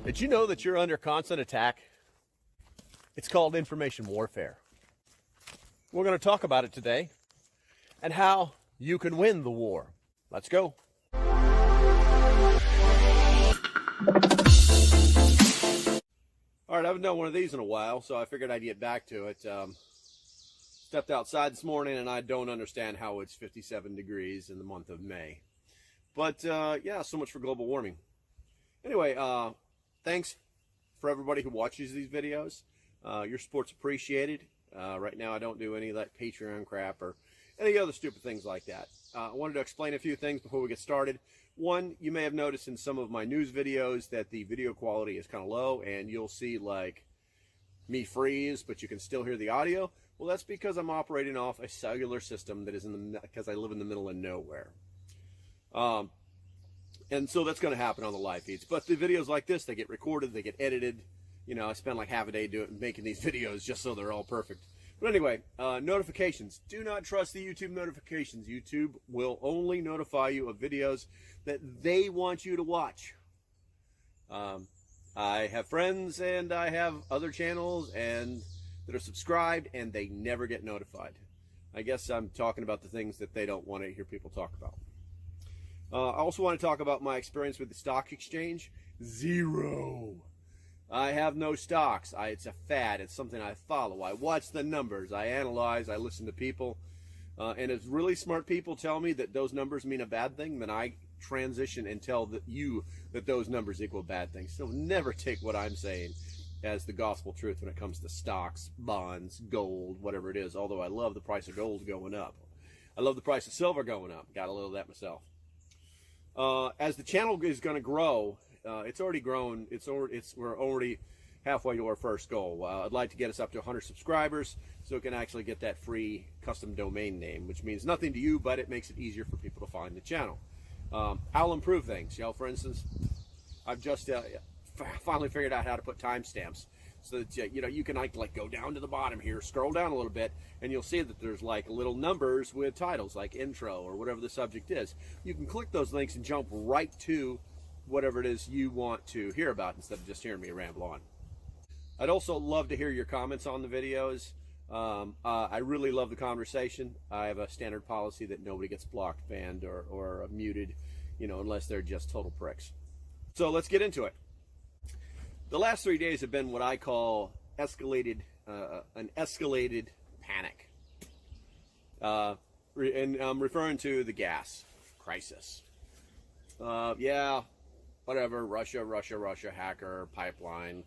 Did you know that you're under constant attack? It's called information warfare. We're going to talk about it today and how you can win the war. Let's go. All right, I haven't done one of these in a while, so I figured I'd get back to it. Stepped outside this morning, and I don't understand how it's 57 degrees in the month of May. But, yeah, so much for global warming. Anyway, thanks for everybody who watches these videos. Your support's appreciated. Right now I don't do any of that Patreon crap or any other stupid things like that. I wanted to explain a few things before we get started. One, you may have noticed in some of my news videos that the video quality is kind of low, and you'll see like me freeze, but you can still hear the audio. Well, that's because I'm operating off a cellular system that is because I live in the middle of nowhere. And so that's going to happen on the live feeds. But the videos like this, they get recorded, they get edited. You know, I spend like half a day making these videos just so they're all perfect. But anyway, notifications. Do not trust the YouTube notifications. YouTube will only notify you of videos that they want you to watch. I have friends and I have other channels and that are subscribed, and they never get notified. I guess I'm talking about the things that they don't want to hear people talk about. I also want to talk about my experience with the stock exchange. Zero. I have no stocks. It's a fad. It's something I follow. I watch the numbers. I analyze. I listen to people. And if really smart people tell me that those numbers mean a bad thing, then I transition and tell that those numbers equal bad things. So never take what I'm saying as the gospel truth when it comes to stocks, bonds, gold, whatever it is. Although I love the price of gold going up. I love the price of silver going up. Got a little of that myself. As the channel is going to grow, it's already grown. We're already halfway to our first goal. I'd like to get us up to 100 subscribers so we can actually get that free custom domain name, which means nothing to you, but it makes it easier for people to find the channel. I'll improve things. You know, for instance, I've just finally figured out how to put timestamps so that you know, you can like go down to the bottom here, scroll down a little bit, and you'll see that there's like little numbers with titles like intro or whatever the subject is. You can click those links and jump right to whatever it is you want to hear about instead of just hearing me ramble on. I'd also love to hear your comments on the videos. I really love the conversation. I have a standard policy that nobody gets blocked, banned, or muted, you know, unless they're just total pricks. So let's get into it. The last 3 days have been what I call an escalated panic. And I'm referring to the gas crisis. Yeah, whatever, Russia, hacker, pipeline.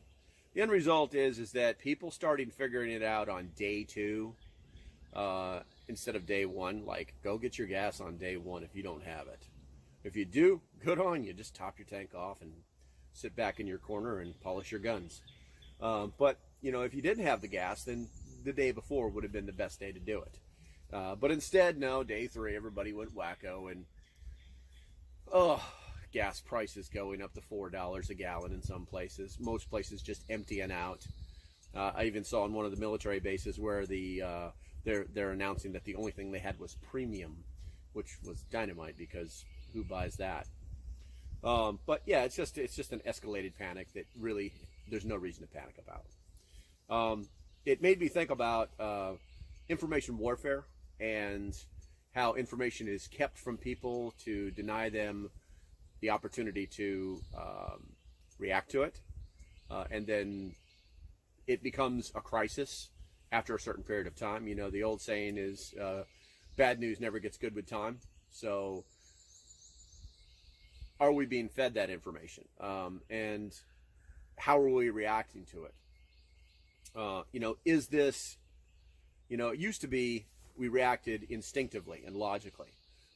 The end result is that people started figuring it out on day 2 instead of day 1. Like, go get your gas on day 1 if you don't have it. If you do, good on you. Just top your tank off and sit back in your corner and polish your guns. But, you know, if you didn't have the gas, then the day before would have been the best day to do it. But instead, no, day 3, everybody went wacko, and gas prices going up to $4 a gallon in some places. Most places just emptying out. I even saw on one of the military bases where they're announcing that the only thing they had was premium, which was dynamite because who buys that? But yeah, it's just an escalated panic that really there's no reason to panic about. It made me think about information warfare and how information is kept from people to deny them the opportunity to react to it, and then it becomes a crisis after a certain period of time. You know, the old saying is bad news never gets good with time. So are we being fed that information, and how are we reacting to it? You know, is this, you know, it used to be we reacted instinctively and logically.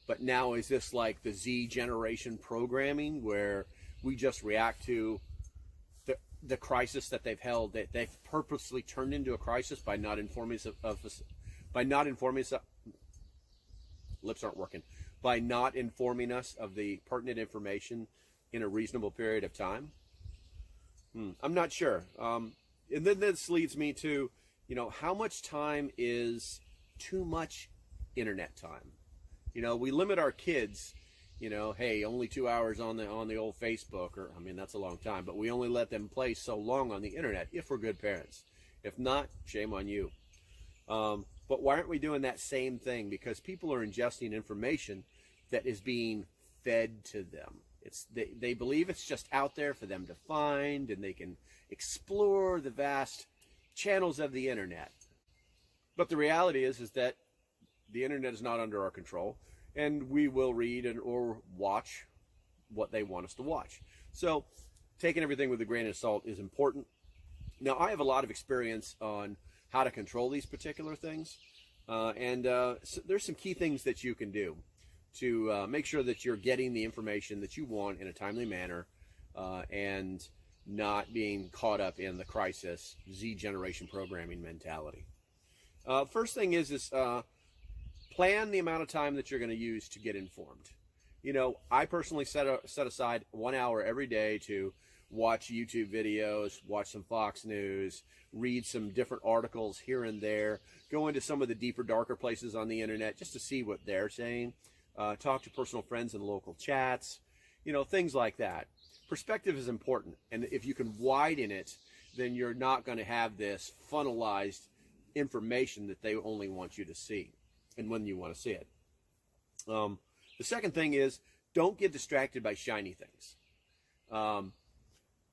But now is this like the Z generation programming where we just react to the crisis that they've held, that they've purposely turned into a crisis by not informing us lips aren't working, by not informing us of the pertinent information in a reasonable period of time? I'm not sure. And then this leads me to, you know, how much time is too much internet time? You know, we limit our kids You know, hey, only 2 hours on the old Facebook, or I mean that's a long time, but we only let them play so long on the internet if we're good parents. If not, shame on you. But why aren't we doing that same thing? Because people are ingesting information that is being fed to them. They believe it's just out there for them to find, and they can explore the vast channels of the internet. But the reality is that the internet is not under our control, and we will read or watch what they want us to watch. So taking everything with a grain of salt is important. Now, I have a lot of experience on how to control these particular things, and so there's some key things that you can do to make sure that you're getting the information that you want in a timely manner, and not being caught up in the crisis Z generation programming mentality. First thing is plan the amount of time that you're going to use to get informed. You know, I personally set aside 1 hour every day to watch YouTube videos, watch some Fox News, read some different articles here and there, go into some of the deeper, darker places on the internet just to see what they're saying, talk to personal friends in local chats, you know, things like that. Perspective is important, and if you can widen it, then you're not going to have this funnelized information that they only want you to see and when you want to see it. The second thing is, don't get distracted by shiny things.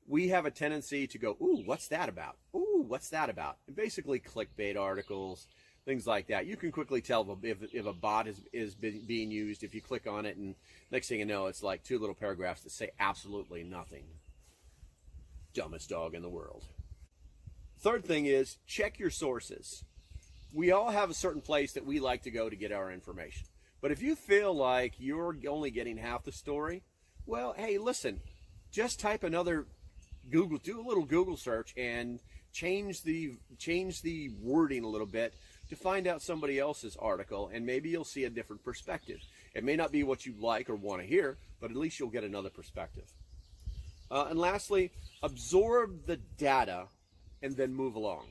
We have a tendency to go, ooh, what's that about? Ooh, what's that about? And basically clickbait articles, things like that. You can quickly tell if a bot is being used if you click on it, and next thing you know, it's like 2 little paragraphs that say absolutely nothing. Dumbest dog in the world. Third thing is, check your sources. We all have a certain place that we like to go to get our information. But if you feel like you're only getting half the story, well, hey, listen, just type another Google, do a little Google search and change the wording a little bit to find out somebody else's article, and maybe you'll see a different perspective. It may not be what you like or want to hear, but at least you'll get another perspective. And lastly, absorb the data and then move along.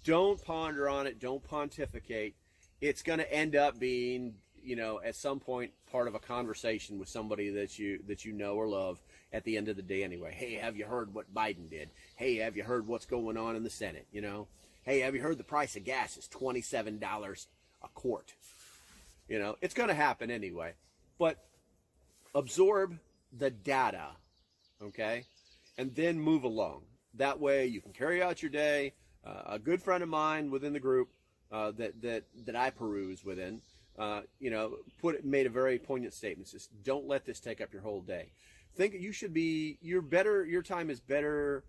Don't ponder on it. Don't pontificate. It's going to end up being, you know, at some point part of a conversation with somebody that you know or love at the end of the day anyway. Hey, have you heard what Biden did? Hey, have you heard what's going on in the Senate? You know, hey, have you heard the price of gas is $27 a quart? You know, it's going to happen anyway. But absorb the data, okay, and then move along. That way you can carry out your day. A good friend of mine within the group that I peruse within, you know, made a very poignant statement. Says, don't let this take up your whole day. Think you should be, your time is better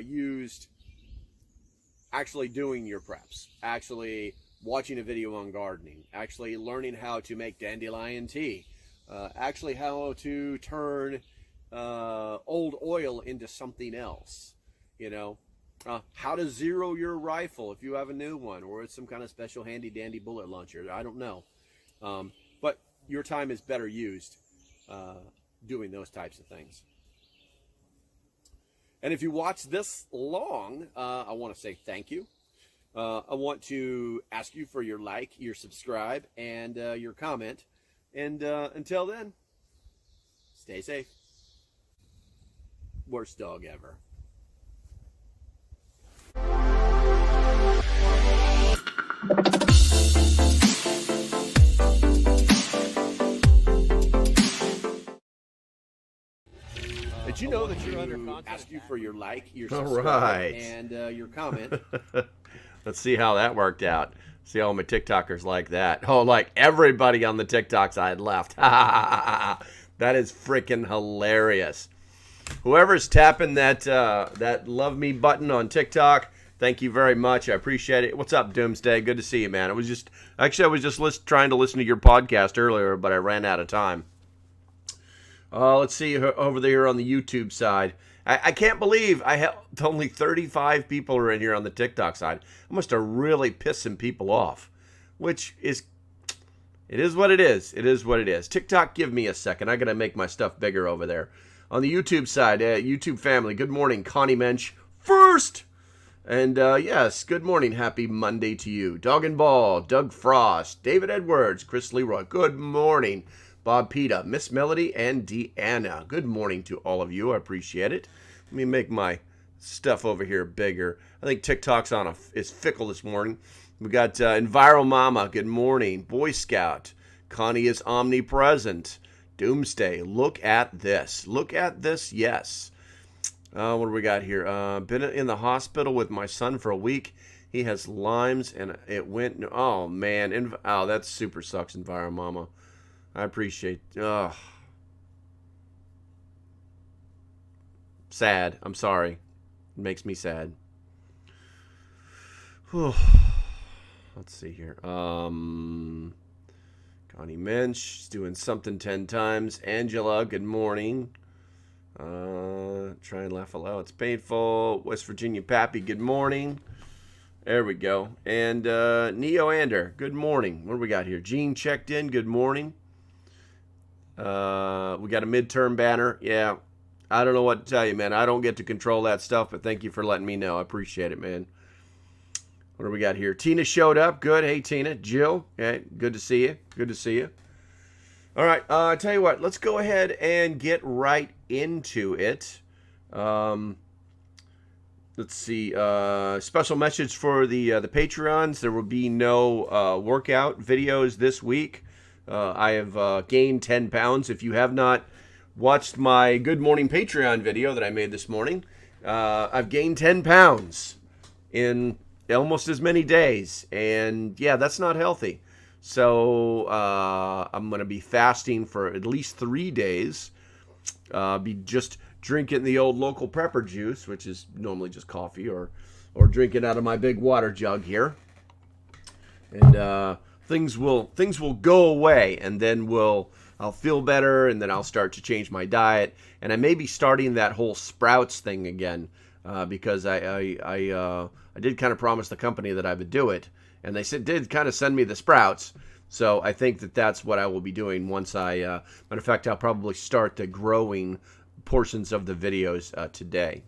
used actually doing your preps, actually watching a video on gardening, actually learning how to make dandelion tea, actually how to turn old oil into something else, you know. How to zero your rifle if you have a new one, or it's some kind of special handy dandy bullet launcher. I don't know. But your time is better used doing those types of things. And if you watch this long, I want to say thank you. I want to ask you for your like, your subscribe, and your comment. And until then, stay safe. Worst dog ever. Did you know that you're under content? Ask you for your like, your subscribe, and your comment. Let's see how that worked out. See all my TikTokers like that. Oh, like everybody on the TikTok side left. That is freaking hilarious. Whoever's tapping that love me button on TikTok, thank you very much. I appreciate it. What's up, Doomsday? Good to see you, man. I was just trying to listen to your podcast earlier, but I ran out of time. Let's see over there on the YouTube side. I can't believe I have only 35 people are in here on the TikTok side. I must have really pissed some people off, which is, it is what it is. It is what it is. TikTok, give me a second. I got to make my stuff bigger over there. On the YouTube side, YouTube family, good morning. Connie Mensch first. And yes, good morning. Happy Monday to you. Dog and Ball, Doug Frost, David Edwards, Chris Leroy. Good morning. Bob Peta, Miss Melody, and Deanna. Good morning to all of you. I appreciate it. Let me make my stuff over here bigger. I think TikTok's is fickle this morning. We got Enviro Mama. Good morning. Boy Scout. Connie is omnipresent. Doomsday. Look at this. Look at this. Yes. What do we got here? Been in the hospital with my son for a week. He has Lyme's and it went. Oh man. Oh, that super sucks, Enviro Mama. I appreciate. Sad. I'm sorry. It makes me sad. Whew. Let's see here. Connie Mensch, she's doing something 10 times. Angela, good morning. Try and laugh aloud. It's painful. West Virginia Pappy, good morning. There we go. And Neo Ander, good morning. What do we got here? Gene checked in. Good morning. We got a midterm banner. Yeah. I don't know what to tell you, man. I don't get to control that stuff, but thank you for letting me know. I appreciate it, man. What do we got here? Tina showed up. Good. Hey, Tina. Jill. Okay. Good to see you. Good to see you. All right. I tell you what. Let's go ahead and get right into it. Let's see. Special message for the Patreons. There will be no workout videos this week. I have gained 10 pounds. If you have not watched my Good Morning Patreon video that I made this morning, I've gained 10 pounds in almost as many days. And yeah, that's not healthy. So I'm going to be fasting for at least 3 days. Be just drinking the old local prepper juice, which is normally just coffee, or drinking out of my big water jug here. And things will go away, and then I'll feel better, and then I'll start to change my diet. And I may be starting that whole sprouts thing again, because I did kind of promise the company that I would do it, and they did kind of send me the sprouts. So I think that's what I will be doing once matter of fact, I'll probably start the growing portions of the videos today.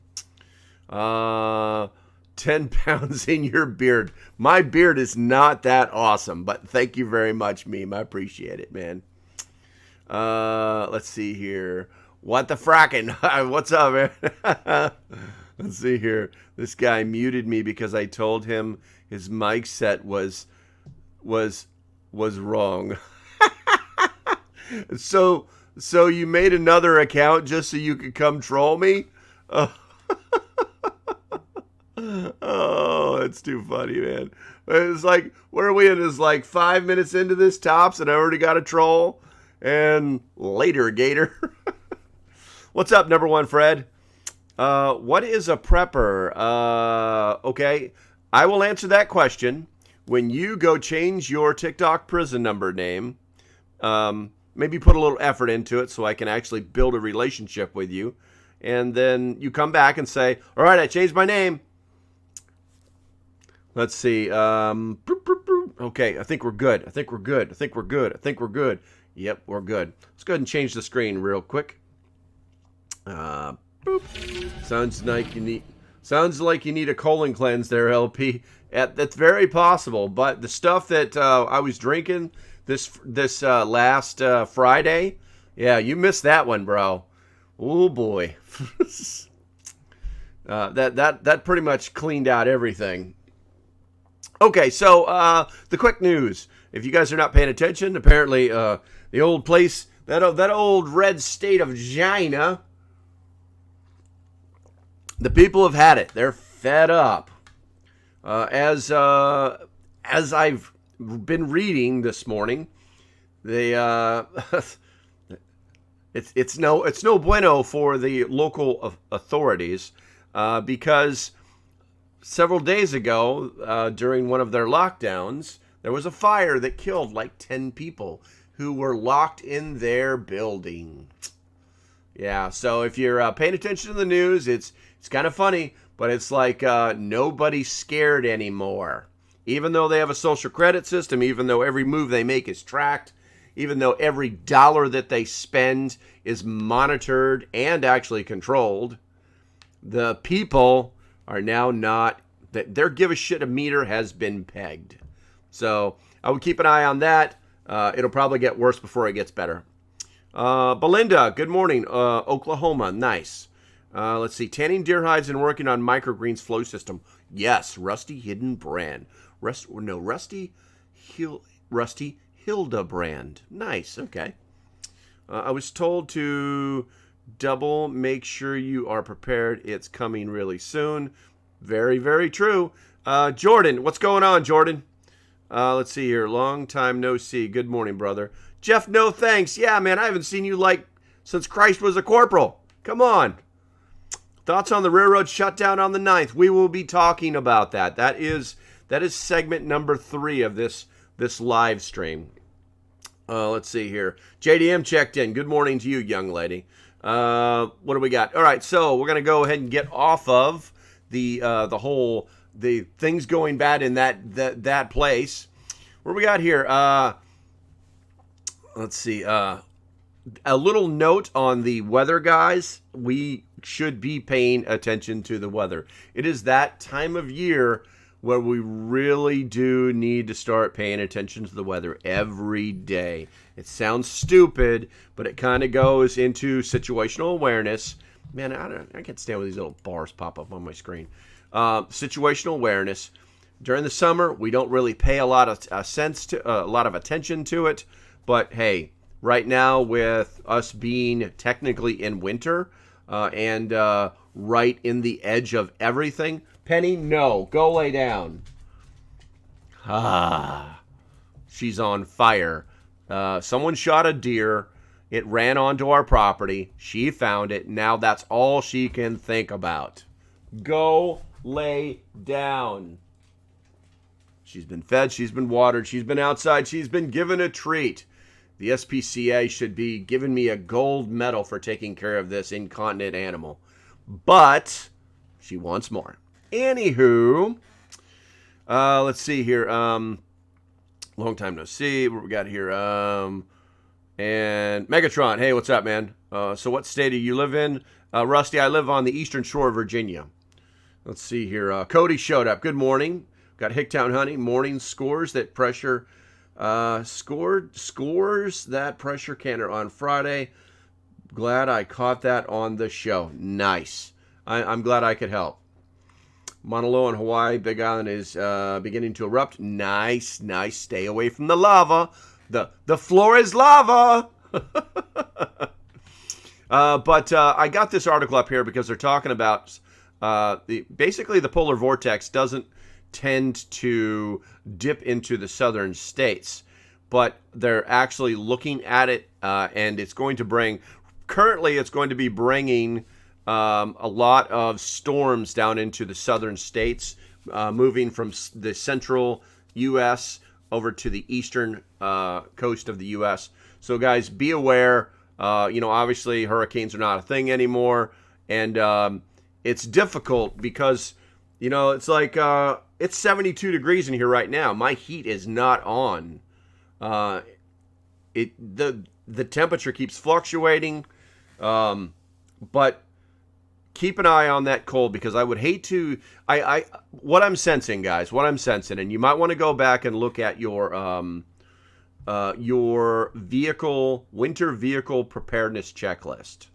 10 pounds in your beard. My beard is not that awesome, but thank you very much, Meme. I appreciate it, man. Let's see here. What the fracking? What's up, man? Let's see here. This guy muted me because I told him his mic set was wrong. So you made another account just so you could come troll me? Oh, it's too funny, man. It's like, where are we in? It's like 5 minutes into this tops, and I already got a troll. And later, Gator. What's up, number one, Fred? What is a prepper? Okay, I will answer that question when you go change your TikTok prison number name. Maybe put a little effort into it so I can actually build a relationship with you. And then you come back and say, all right, I changed my name. Let's see. Okay, I think we're good. I think we're good. I think we're good. I think we're good. Yep, we're good. Let's go ahead and change the screen real quick. Boop. Sounds like you need a colon cleanse there, LP. That's very possible. But the stuff that I was drinking this last Friday, yeah, you missed that one, bro. Oh boy. That pretty much cleaned out everything. Okay, so the quick news. If you guys are not paying attention, apparently the old place, that old red state of China, the people have had it. They're fed up. As I've been reading this morning, they it's no bueno for the local authorities because several days ago, during one of their lockdowns, there was a fire that killed like 10 people who were locked in their building. Yeah, so if you're paying attention to the news, it's kind of funny, but it's like nobody's scared anymore. Even though they have a social credit system, even though every move they make is tracked, even though every dollar that they spend is monitored and actually controlled, the people are now not, their give a shit meter has been pegged. So I would keep an eye on that. It'll probably get worse before it gets better. Belinda, good morning. Oklahoma, nice. Let's see. Tanning deer hides and working on microgreens flow system. Yes, Rusty Hidden Brand. Rusty Hildebrand. Nice. Okay. I was told to double make sure you are prepared. It's coming really soon. Very, very true. Jordan, what's going on, Jordan? Let's see here. Long time no see. Good morning, brother. Jeff, no thanks. Yeah, man, I haven't seen you since Christ was a corporal. Come on. Thoughts on the railroad shutdown on the 9th. We will be talking about that. That is segment number 3 of this live stream. Let's see here. JDM checked in. Good morning to you, young lady. What do we got? All right, so we're gonna go ahead and get off of the things going bad in that place. What do we got here? Let's see. A little note on the weather, guys. We should be paying attention to the weather. It is that time of year where we really do need to start paying attention to the weather every day. It sounds stupid, but it kind of goes into situational awareness. Man, I can't stand when these little bars pop up on my screen. Situational awareness. During the summer, we don't really pay a lot of attention to it. But hey, right now with us being technically in winter and right in the edge of everything, Penny, no, go lay down. She's on fire. Someone shot a deer. It ran onto our property. She found it. Now that's all she can think about. Go lay down. She's been fed. She's been watered. She's been outside. She's been given a treat. The SPCA should be giving me a gold medal for taking care of this incontinent animal. But she wants more. Anywho, let's see here. Long time no see. What we got here? And Megatron. Hey, what's up, man? So what state do you live in? Rusty, I live on the eastern shore of Virginia. Let's see here. Cody showed up. Good morning. Got Hicktown Honey. Morning scores that pressure. Scores that pressure canner on Friday. Glad I caught that on the show. Nice. I'm glad I could help. Mauna Loa in Hawaii, Big Island is beginning to erupt. Nice. Stay away from the lava. The floor is lava. But I got this article up here because they're talking about basically the polar vortex doesn't tend to dip into the southern states, but they're actually looking at it, and it's going to bring. Currently, it's going to be bringing a lot of storms down into the southern states, moving from the central U.S. over to the eastern coast of the U.S. So, guys, be aware. Obviously, hurricanes are not a thing anymore, and it's difficult because, it's like it's 72 degrees in here right now. My heat is not on. The temperature keeps fluctuating, but keep an eye on that cold because I would hate to. What I'm sensing, guys, and you might want to go back and look at your winter vehicle preparedness checklist.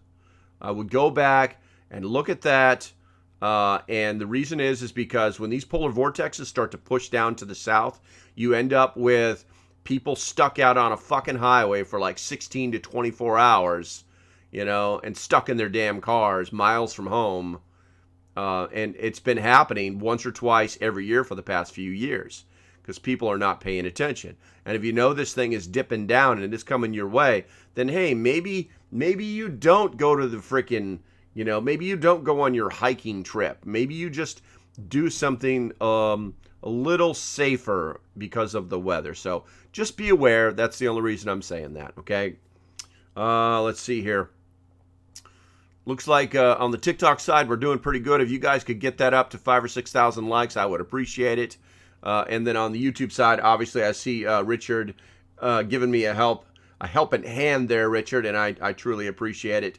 I would go back and look at that. And the reason is because when these polar vortexes start to push down to the south, you end up with people stuck out on a fucking highway for like 16 to 24 hours, and stuck in their damn cars miles from home. And it's been happening once or twice every year for the past few years because people are not paying attention. And if you know this thing is dipping down and it's coming your way, then hey, maybe you don't go to the frickin', maybe you don't go on your hiking trip. Maybe you just do something a little safer because of the weather. So just be aware. That's the only reason I'm saying that, okay? Let's see here. Looks like on the TikTok side, we're doing pretty good. If you guys could get that up to 5,000 or 6,000 likes, I would appreciate it. And then on the YouTube side, obviously, I see Richard giving me a helping hand there, Richard, and I truly appreciate it.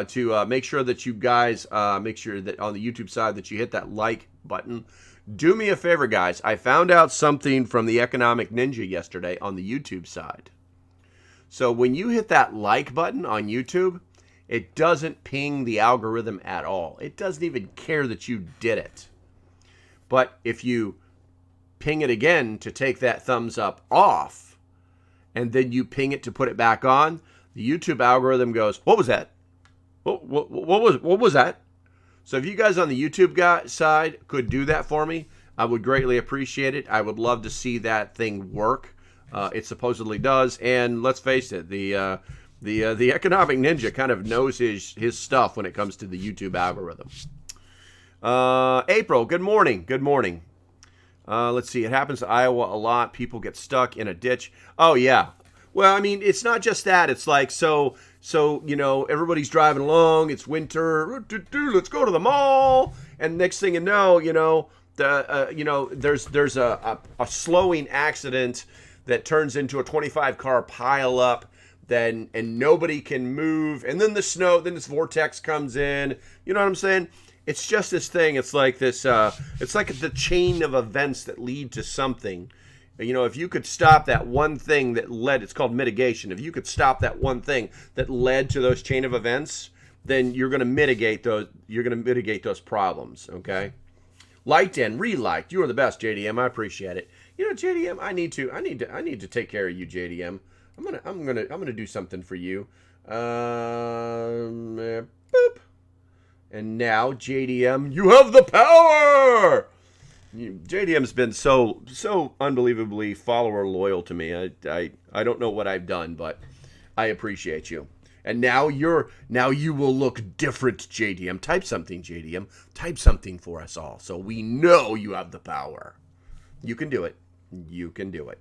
To make sure that you guys make sure that on the YouTube side that you hit that like button. Do me a favor, guys. I found out something from the Economic Ninja yesterday on the YouTube side. So when you hit that like button on YouTube, it doesn't ping the algorithm at all. It doesn't even care that you did it. But if you ping it again to take that thumbs up off, and then you ping it to put it back on, the YouTube algorithm goes, what was that? What was that? So if you guys on the YouTube side could do that for me, I would greatly appreciate it. I would love to see that thing work. It supposedly does, and let's face it, the economic ninja kind of knows his stuff when it comes to the YouTube algorithm. April, good morning. Good morning. Let's see. It happens to Iowa a lot. People get stuck in a ditch. Oh yeah. Well, I mean, it's not just that. It's like so everybody's driving along. It's winter. Let's go to the mall. And next thing you know, there's a slowing accident that turns into a 25 car pile up. And nobody can move. And then this vortex comes in. You know what I'm saying? It's just this thing. It's like this. It's like the chain of events that lead to something. If you could stop that one thing that led, it's called mitigation. If you could stop that one thing that led to those chain of events, then you're going to mitigate those. You're going to mitigate those problems. Okay. Liked and reliked. You are the best, JDM. I appreciate it. JDM. I need to take care of you, JDM. I'm gonna do something for you. Boop. And now, JDM, you have the power! JDM's been so unbelievably follower loyal to me. I don't know what I've done, but I appreciate you. And now you will look different, JDM. Type something, JDM. Type something for us all, so we know you have the power. You can do it. You can do it.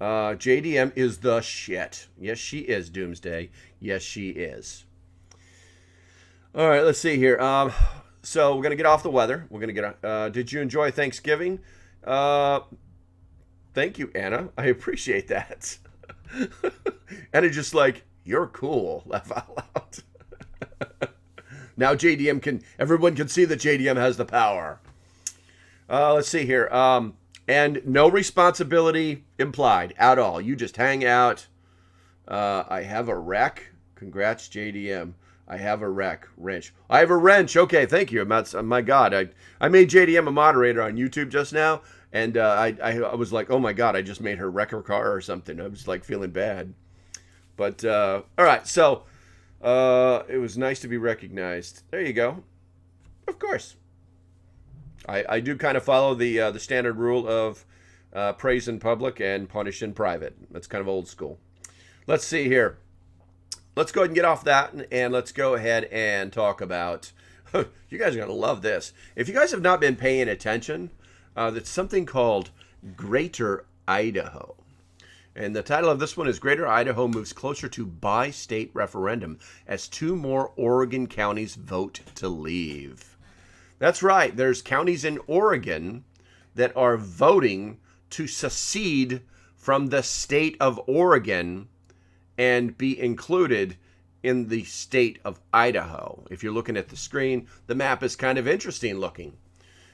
JDM is the shit. Yes, she is, Doomsday. Yes, she is. All right, let's see here. So we're going to get off the weather. We're going to get did you enjoy Thanksgiving? Thank you, Anna. I appreciate that. Anna just like, you're cool. Laugh out loud. Now everyone can see that JDM has the power. Let's see here. And no responsibility implied at all. You just hang out. I have a wreck. Congrats, JDM. I have a wrench. I have a wrench. Okay, thank you. My God, I made JDM a moderator on YouTube just now, and I was like, oh my God, I just made her wreck her car or something. I was like feeling bad. But all right, so it was nice to be recognized. There you go. Of course. I do kind of follow the standard rule of praise in public and punish in private. That's kind of old school. Let's see here. Let's go ahead and get off that, and let's go ahead and talk about, you guys are going to love this. If you guys have not been paying attention, that's something called Greater Idaho. And the title of this one is Greater Idaho Moves Closer to Bi-State Referendum as 2 more Oregon counties vote to leave. That's right. There's counties in Oregon that are voting to secede from the state of Oregon and be included in the state of Idaho. If you're looking at the screen, the map is kind of interesting looking.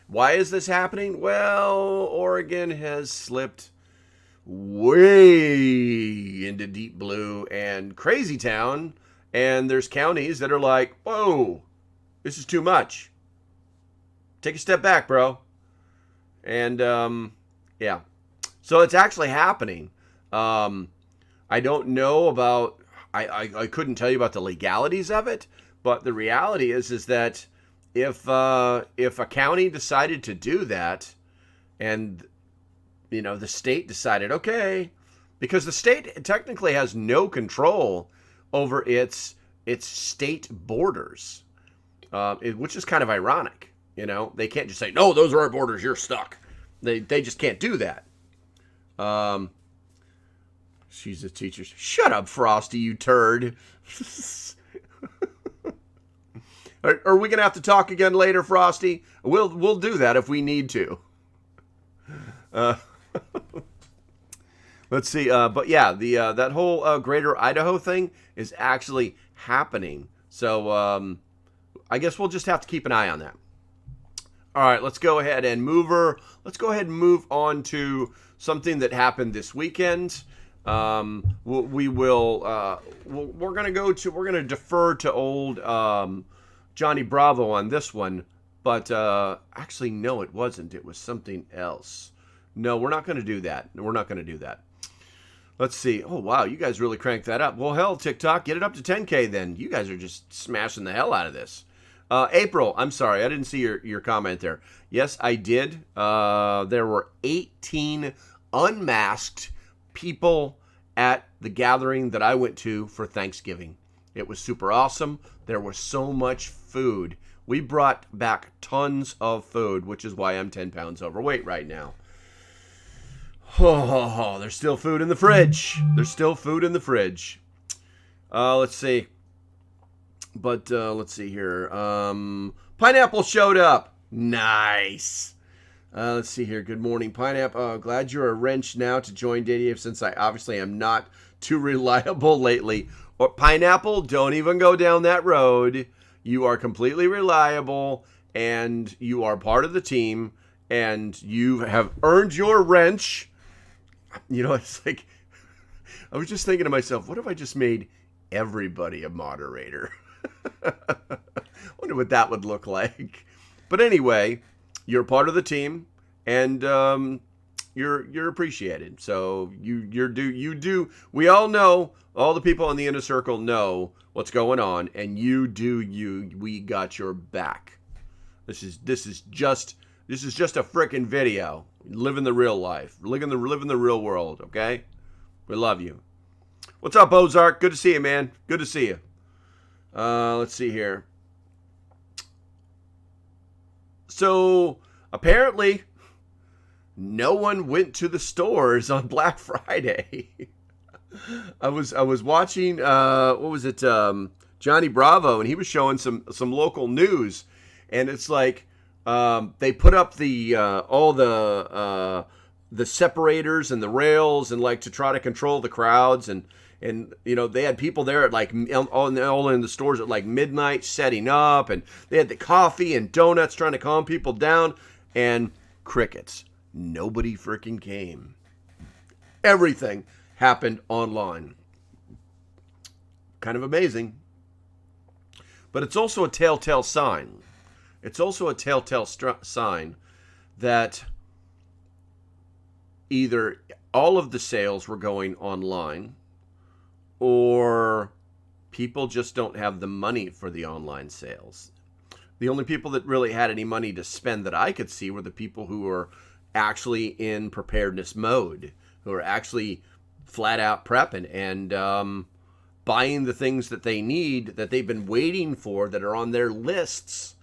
Why is this happening? Well, Oregon has slipped way into deep blue and crazy town, and there's counties that are like, whoa, this is too much. Take a step back, bro. And, yeah. So it's actually happening. I don't know about, I couldn't tell you about the legalities of it, but the reality is that if a county decided to do that, and, the state decided, okay, because the state technically has no control over its state borders, which is kind of ironic. They can't just say, no, those are our borders, you're stuck. They just can't do that. She's a teacher. Shut up, Frosty, you turd. Are we going to have to talk again later, Frosty? We'll do that if we need to. Let's see. But yeah, that whole Greater Idaho thing is actually happening. So I guess we'll just have to keep an eye on that. All right, let's go ahead and move on to something that happened this weekend. We will. We're gonna defer to old Johnny Bravo on this one, but actually, no, it wasn't. It was something else. No, we're not gonna do that. We're not gonna do that. Let's see. Oh wow, you guys really cranked that up. Well, hell, TikTok, get it up to 10K then. You guys are just smashing the hell out of this. April, I'm sorry, I didn't see your comment there. Yes, I did. There were 18 unmasked people at the gathering that I went to for Thanksgiving. It was super awesome. There was so much food. We brought back tons of food, which is why I'm 10 pounds overweight right now. Oh, there's still food in the fridge. There's still food in the fridge. Let's see. But let's see here. Pineapple showed up. Nice. Let's see here. Good morning, Pineapple. Glad you're a wrench now to join DDF since I obviously am not too reliable lately. Or Pineapple, don't even go down that road. You are completely reliable, and you are part of the team, and you have earned your wrench. You know, it's like, I was just thinking to myself, what if I just made everybody a moderator? Wonder what that would look like. But anyway, you're part of the team, and you're appreciated. So you do. We all know, all the people in the inner circle know what's going on, and you do you. We got your back. This is just a freaking video. Living the real life, living the real world. Okay, we love you. What's up, Ozark? Good to see you, man. Good to see you. Let's see here. So apparently, no one went to the stores on Black Friday. I was watching what was it? Johnny Bravo, and he was showing some local news, and it's like they put up the all the separators and the rails, and like to try to control the crowds, and you know, they had people there at like all in the stores at like midnight setting up, and they had the coffee and donuts trying to calm people down, and crickets. Nobody freaking came. Everything happened online. Kind of amazing. But it's also a telltale sign. It's also a telltale sign that either all of the sales were going online, or people just don't have the money for the online sales. The only people that really had any money to spend that I could see were the people who were actually in preparedness mode, who are actually flat out prepping and buying the things that they need, that they've been waiting for, that are on their lists,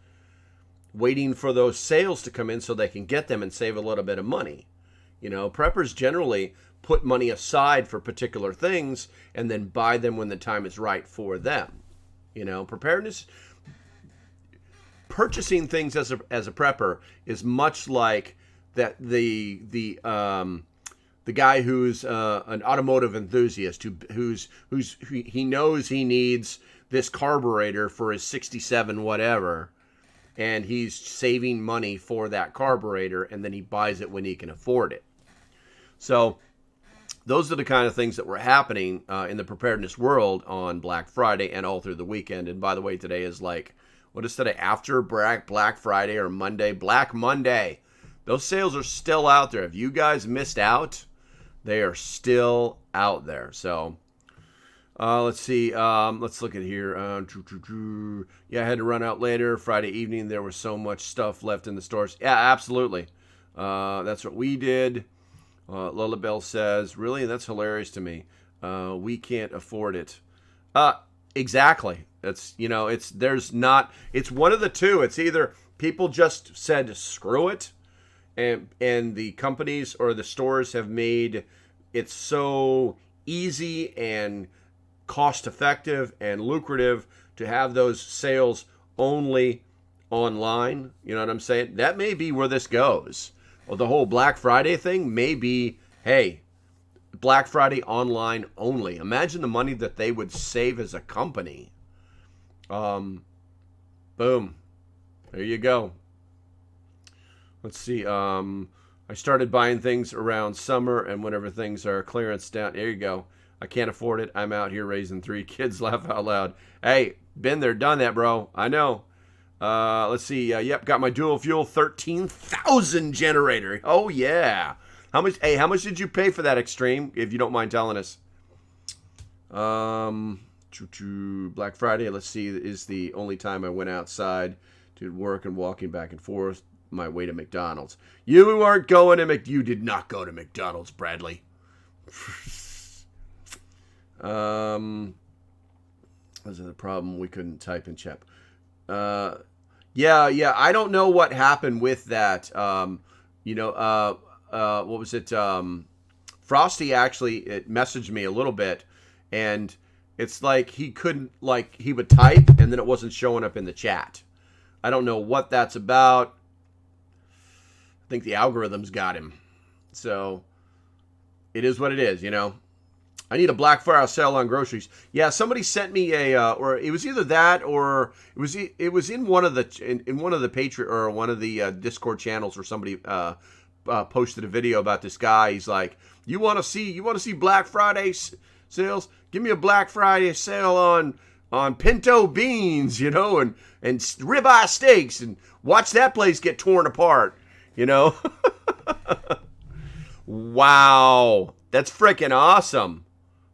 waiting for those sales to come in so they can get them and save a little bit of money. You know, preppers generally put money aside for particular things and then buy them when the time is right for them. You know, preparedness, purchasing things as a prepper is much like that the guy who's an automotive enthusiast who knows he needs this carburetor for his 67 whatever, and he's saving money for that carburetor, and then he buys it when he can afford it. So those are the kind of things that were happening in the preparedness world on Black Friday and all through the weekend. And by the way, today is like, what is today? After Black Friday or Monday? Black Monday. Those sales are still out there. If you guys missed out, they are still out there. So let's see. Let's look at here. Yeah, I had to run out later. Friday evening, there was so much stuff left in the stores. Yeah, absolutely. That's what we did. Lola Bell says, really? That's hilarious to me. We can't afford it. Exactly. It's, you know, it's one of the two. It's either people just said, screw it, and the companies or the stores have made it so easy and cost effective and lucrative to have those sales only online. You know what I'm saying? That may be where this goes. Well, the whole Black Friday thing may be, hey, Black Friday online only. Imagine the money that they would save as a company. Boom. There you go. Let's see. I I started buying things around summer, and whenever things are clearance down, there you go. I can't afford it. I'm out here raising 3 kids. Laugh out loud. Hey, been there, done that, bro. I know. Let's see. Yep, got my dual fuel 13,000 generator. Oh yeah. How much? Hey, how much did you pay for that, Extreme? If you don't mind telling us. Black Friday. Let's see. Is the only time I went outside to work and walking back and forth my way to McDonald's. You weren't going to You did not go to McDonald's, Bradley. Was it a problem? We couldn't type in chat. Yeah. I don't know what happened with that. What was it? Frosty actually messaged me a little bit, and it's like he couldn't, like, he would type and then it wasn't showing up in the chat. I don't know what that's about. I think the algorithms got him. So it is what it is, you know. I need a Black Friday sale on groceries. Yeah, somebody sent me or it was either that or it was in one of the in one of the Patreon or one of the Discord channels, or somebody posted a video about this guy. He's like, you want to see Black Friday sales? Give me a Black Friday sale on pinto beans, you know, and ribeye steaks, and watch that place get torn apart, you know. Wow, that's freaking awesome.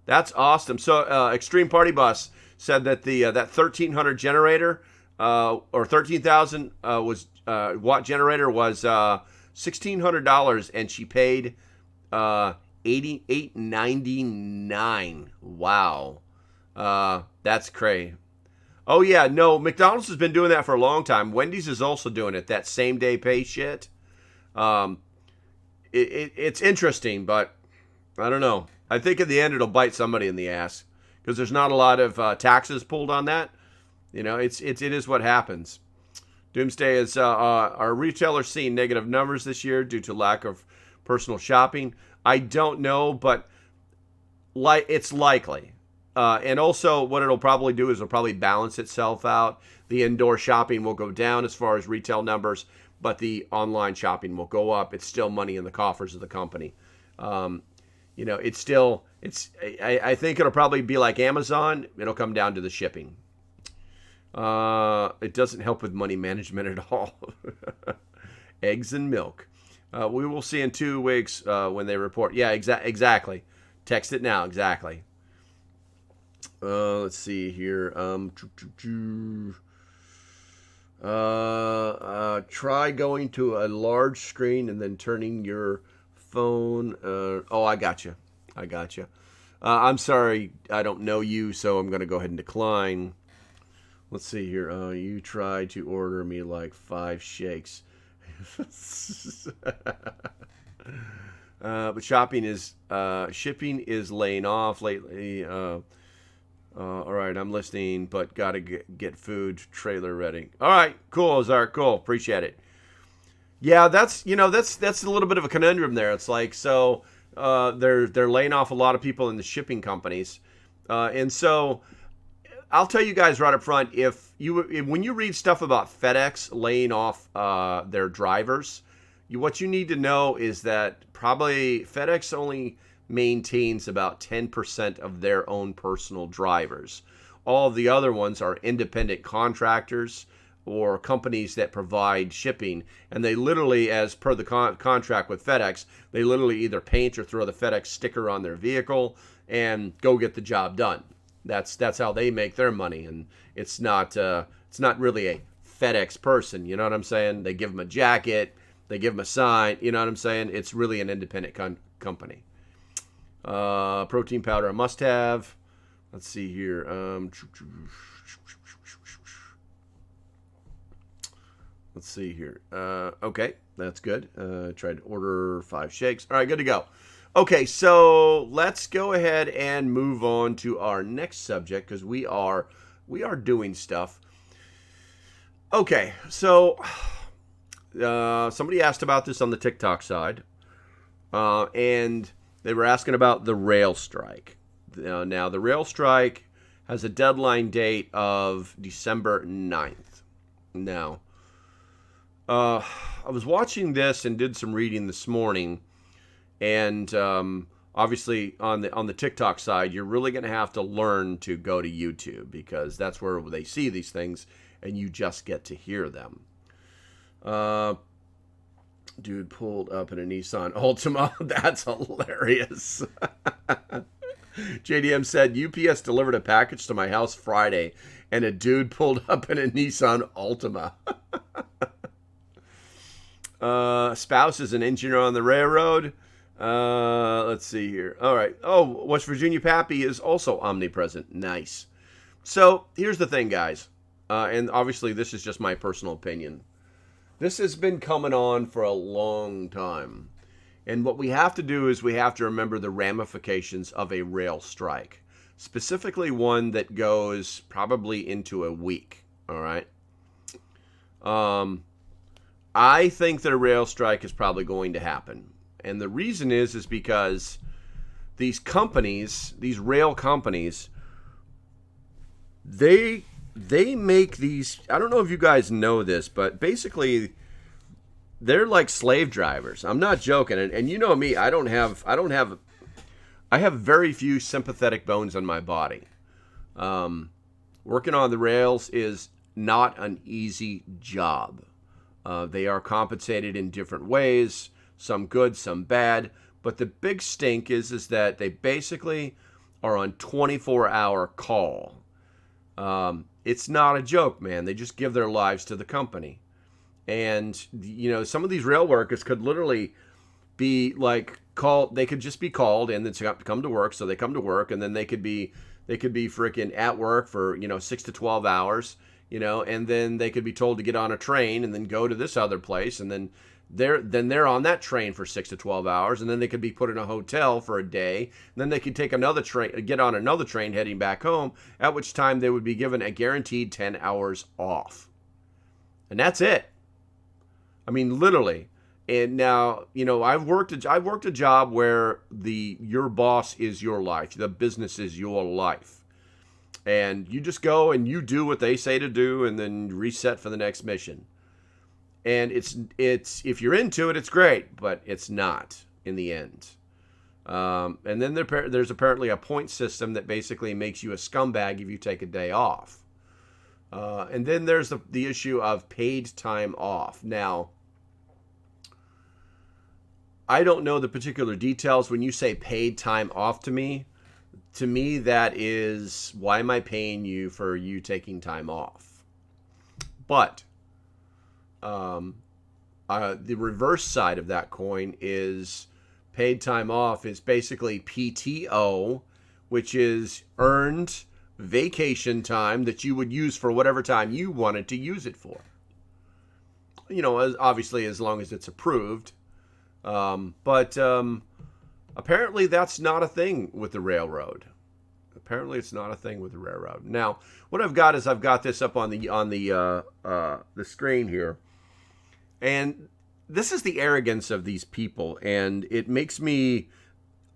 That's awesome. So Extreme Party Bus said that the that 1300 generator or 13,000 was watt generator was $1,600, and she paid $88.99. Wow, that's crazy. Oh yeah, no, McDonald's has been doing that for a long time. Wendy's is also doing it. That same day pay shit. It's interesting, but I don't know. I think in the end it'll bite somebody in the ass because there's not a lot of taxes pulled on that. You know, it is what happens. Doomsday is our retailers seeing negative numbers this year due to lack of personal shopping. I don't know, but it's likely. And also what it'll probably do is it'll probably balance itself out. The indoor shopping will go down as far as retail numbers, but the online shopping will go up. It's still money in the coffers of the company. You know, I think it'll probably be like Amazon. It'll come down to the shipping. It doesn't help with money management at all. Eggs and milk. We will see in 2 weeks when they report. Yeah, exactly. Text it now. Exactly. Let's see here. Try going to a large screen and then turning your phone. Oh, I got you. I'm sorry, I don't know you, so I'm going to go ahead and decline. Let's see here. You tried to order me like 5 shakes. But shipping is laying off lately. All right, I'm listening, but got to get food trailer ready. All right, cool, Ozark, cool, appreciate it. Yeah, that's a little bit of a conundrum there. It's like, so they're laying off a lot of people in the shipping companies, and so I'll tell you guys right up front, when you read stuff about FedEx laying off their drivers, what you need to know is that probably FedEx only maintains about 10% of their own personal drivers. All of the other ones are independent contractors or companies that provide shipping, and they literally, as per the contract with FedEx, they literally either paint or throw the FedEx sticker on their vehicle and go get the job done. That's how they make their money, and it's not really a FedEx person. You know what I'm saying? They give them a jacket, they give them a sign. You know what I'm saying? It's really an independent company. Protein powder, a must-have. Let's see here. Let's see here. Okay, that's good. Tried to order 5 shakes. All right, good to go. Okay, so let's go ahead and move on to our next subject because we are doing stuff. Okay, so somebody asked about this on the TikTok side, and they were asking about the rail strike. Now, the rail strike has a deadline date of December 9th. Now, was watching this and did some reading this morning, and obviously on the TikTok side, you're really going to have to learn to go to YouTube, because that's where they see these things and you just get to hear them. Dude pulled up in a Nissan Altima. That's hilarious. JDM said, UPS delivered a package to my house Friday, and a dude pulled up in a Nissan Altima. Spouse is an engineer on the railroad. Let's see here. All right. Oh, West Virginia Pappy is also omnipresent. Nice. So here's the thing, guys. And obviously this is just my personal opinion. This has been coming on for a long time. And what we have to do is we have to remember the ramifications of a rail strike. Specifically one that goes probably into a week. All right. I think that a rail strike is probably going to happen. And the reason is because these companies, these rail companies, they make these, I don't know if you guys know this, but basically they're like slave drivers. I'm not joking. And you know me, I have very few sympathetic bones in my body. Working on the rails is not an easy job. They are compensated in different ways, some good, some bad. But the big stink is that they basically are on 24-hour call. It's not a joke, man. They just give their lives to the company. And, you know, some of these rail workers could literally be like called, they could just be called and then come to work. So they come to work, and then they could be freaking at work for, 6 to 12 hours, and then they could be told to get on a train and then go to this other place. And then they're on that train for 6 to 12 hours. And then they could be put in a hotel for a day. And then they could take another train, get on another train heading back home, at which time they would be given a guaranteed 10 hours off. And that's it. I mean, literally. And now, I've worked a job where your boss is your life. The business is your life. And you just go and you do what they say to do, and then reset for the next mission. And it's if you're into it, it's great, but it's not in the end. And then there's apparently a point system that basically makes you a scumbag if you take a day off. And then there's the issue of paid time off. Now, I don't know the particular details. When you say paid time off to me that is, why am I paying you for you taking time off? But the reverse side of that coin is paid time off is basically PTO, which is earned vacation time that you would use for whatever time you wanted to use it for. Obviously as long as it's approved. But apparently that's not a thing with the railroad. Apparently it's not a thing with the railroad. Now, what I've got this up on the screen here. And this is the arrogance of these people, and it makes me,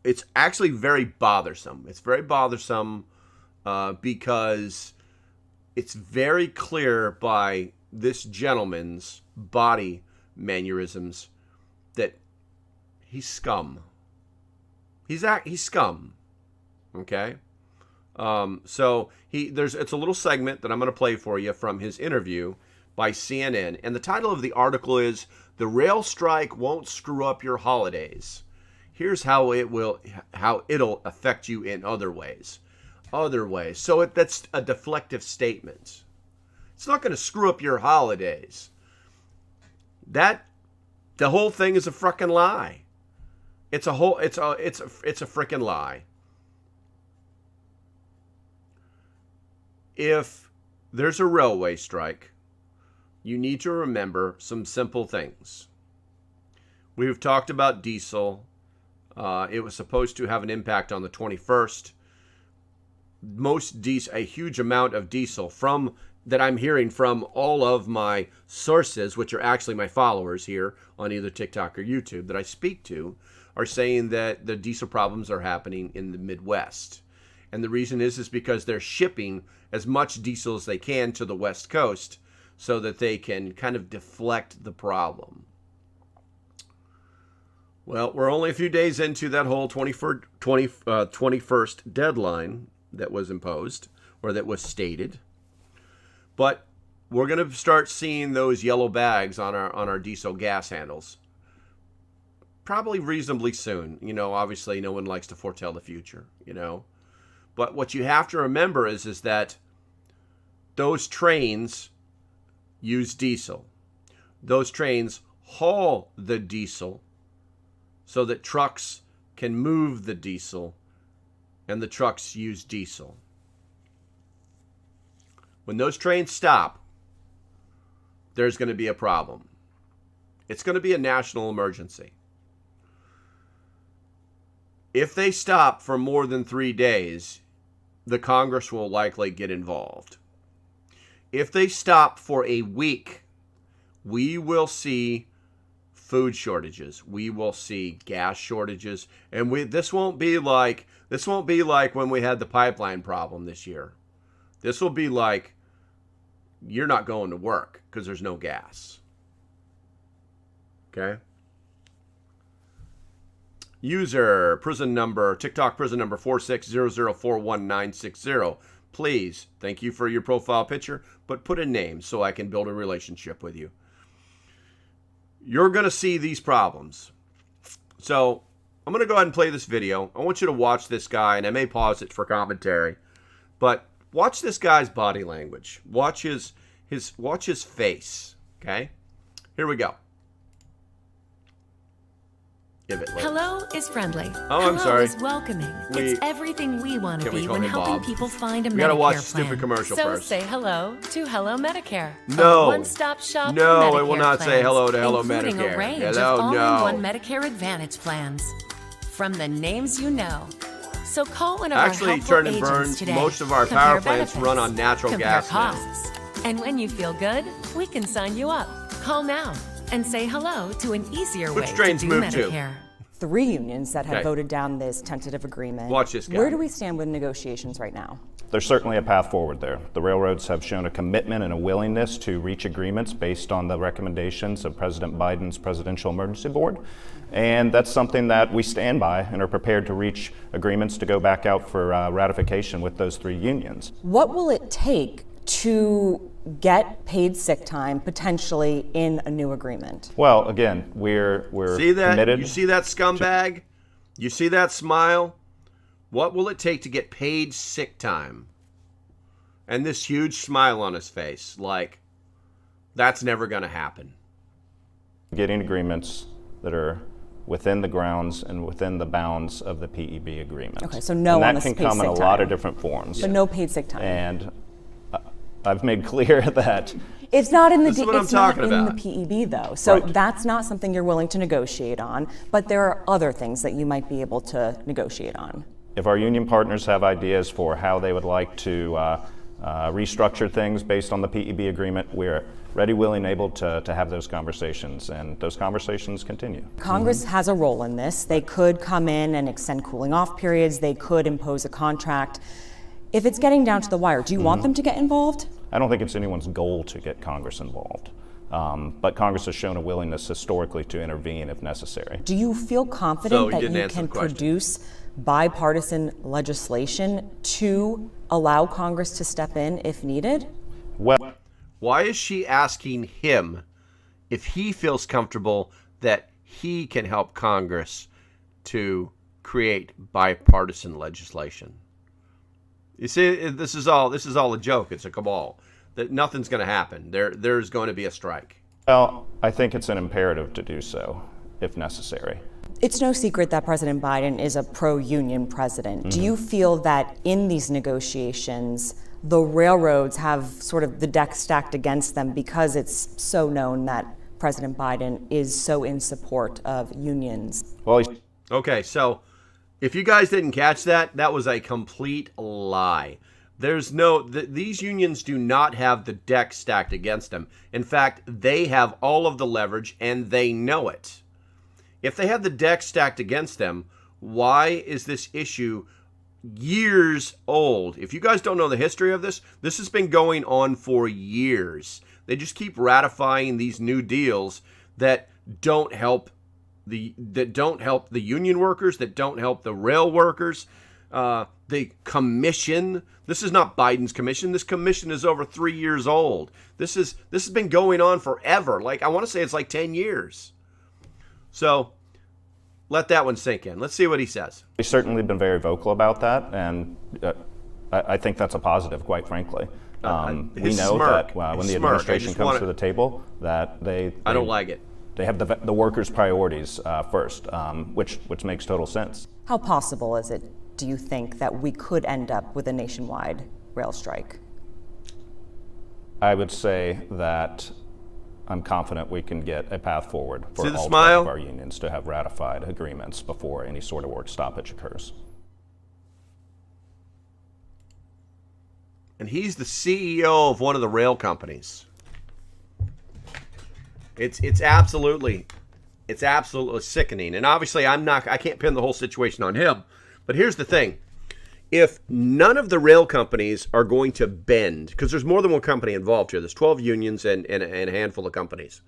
it's actually very bothersome. It's very bothersome because it's very clear by this gentleman's body mannerisms that he's scum. He's scum. Okay? So it's a little segment that I'm going to play for you from his interview by CNN, and the title of the article is "The Rail Strike Won't Screw Up Your Holidays. Here's how it'll affect you in other ways." So that's a deflective statement. It's not going to screw up your holidays. The whole thing is a frickin' lie. It's a frickin' lie. If there's a railway strike, you need to remember some simple things. We've talked about diesel. It was supposed to have an impact on the 21st. A huge amount of diesel that I'm hearing from all of my sources, which are actually my followers here on either TikTok or YouTube that I speak to, are saying that the diesel problems are happening in the Midwest. And the reason is because they're shipping as much diesel as they can to the West Coast so that they can kind of deflect the problem. Well, we're only a few days into that whole 21st deadline that was imposed, or that was stated. But we're going to start seeing those yellow bags on our diesel gas handles probably reasonably soon. You know, obviously no one likes to foretell the future, you know. But what you have to remember is that those trains use diesel. Those trains haul the diesel so that trucks can move the diesel, and the trucks use diesel. When those trains stop, there's going to be a problem. It's going to be a national emergency. If they stop for more than 3 days, the Congress will likely get involved. If they stop for a week, we will see food shortages. We will see gas shortages, and this won't be like when we had the pipeline problem this year. This will be like you're not going to work because there's no gas. Okay? User prison number, TikTok prison number 4600419060. Please, thank you for your profile picture, but put a name so I can build a relationship with you. You're going to see these problems. So I'm going to go ahead and play this video. I want you to watch this guy, and I may pause it for commentary, but watch this guy's body language. Watch his face. Okay? Here we go. Hello is friendly. Oh, I'm sorry. Hello is welcoming. It's everything we want to be when helping Bob? people find a Medicare We gotta watch the plan. stupid commercial so first. say hello to Hello Medicare. No. A one-stop shop No, for it will Medicare not say plans, hello to Hello including Medicare. a range Hello, of all-in-one no. Medicare Advantage plans. From the names you know. So call one of Actually, our helpful Turn and agents Burn, today. most of our Compare power plants benefits. run on natural Compare gas now. costs. And when you feel good, we can sign you up. Call now and say hello to an easier Which way to trains do move to? Medicare. 3 unions that have Okay. voted down this tentative agreement. Watch this guy. Where do we stand with negotiations right now? There's certainly a path forward there. The railroads have shown a commitment and a willingness to reach agreements based on the recommendations of President Biden's Presidential Emergency Board. And that's something that we stand by and are prepared to reach agreements to go back out for ratification with those 3 unions. What will it take to get paid sick time potentially in a new agreement? Well, again, we're See that? committed. You see that scumbag? You see that smile? What will it take to get paid sick time? And this huge smile on his face, like, that's never going to happen. Getting agreements that are within the grounds and within the bounds of the PEB agreement. Okay, so no and on that the can paid come in sick a lot time. of different forms. So no paid sick time. And I've made clear that It's not in the This is what I'm talking about. PEB though. So Right. that's not something you're willing to negotiate on, but there are other things that you might be able to negotiate on. if our union partners have ideas for how they would like to restructure things based on the PEB agreement, we're ready, willing, able to have those conversations, and those conversations continue. Congress has a role in this. They could come in and extend cooling off periods. They could impose a contract. If it's getting down to the wire, do you want them to get involved? I don't think it's anyone's goal to get Congress involved, but Congress has shown a willingness historically to intervene if necessary. Do you feel So confident you that didn't you answer can the question. produce bipartisan legislation to allow Congress to step in if needed? Well, Why is she asking him if he feels comfortable that he can help Congress to create bipartisan legislation? You see, this is all a joke. It's a cabal. That nothing's going to happen. There's going to be a strike. well, I think it's an imperative to do so if necessary. It's no secret that President Biden is a pro-union president. Do you feel that in these negotiations, the railroads have sort of the deck stacked against them because it's so known that President Biden is so in support of unions? Well, Okay, so if you guys didn't catch that, that was a complete lie. These unions do not have the deck stacked against them. In fact, they have all of the leverage and they know it. If they have the deck stacked against them, why is this issue years old? If you guys don't know the history of this has been going on for years. They just keep ratifying these new deals that don't help that don't help the union workers, that don't help the rail workers. The commission. This is not Biden's commission. This commission is over 3 years old. This has been going on forever. Like, I want to say it's like 10 years. So let that one sink in. Let's see what he says. He's certainly been very vocal about that, and I think that's a positive, quite frankly. We know that when the administration comes to the table, that I don't like it. They have the workers' priorities first, which makes total sense. How possible is it, do you think, that we could end up with a nationwide rail strike? I would say that I'm confident we can get a path forward for all 12 of our unions to have ratified agreements before any sort of work stoppage occurs. And he's the CEO of one of the rail companies. It's absolutely sickening. And obviously I can't pin the whole situation on him. But here's the thing. If none of the rail companies are going to bend, because there's more than one company involved here, there's 12 unions and a handful of companies.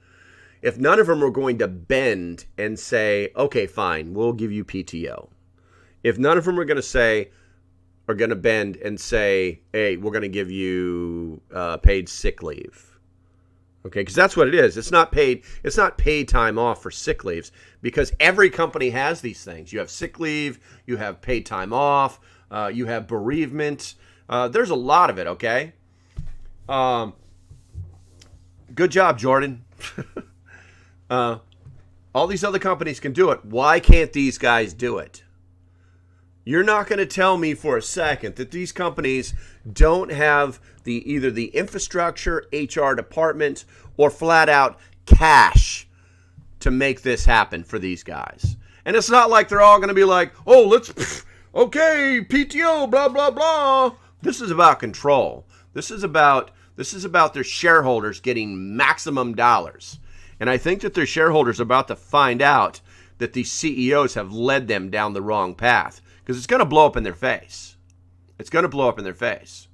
If none of them are going to bend and say, okay, fine, we'll give you PTO. If none of them are going to bend and say, hey, we're going to give you paid sick leave. Okay, because that's what it is. It's not paid time off for sick leaves, because every company has these things. You have sick leave, you have paid time off, you have bereavement. There's a lot of it, okay? Good job, Jordan. All these other companies can do it. Why can't these guys do it? You're not going to tell me for a second that these companies don't have either the infrastructure, HR department, or flat out cash to make this happen for these guys. And it's not like they're all going to be like, oh, okay, PTO, blah, blah, blah. This is about control. This is about their shareholders getting maximum dollars. And I think that their shareholders are about to find out that these CEOs have led them down the wrong path. Because it's going to blow up in their face. It's going to blow up in their face.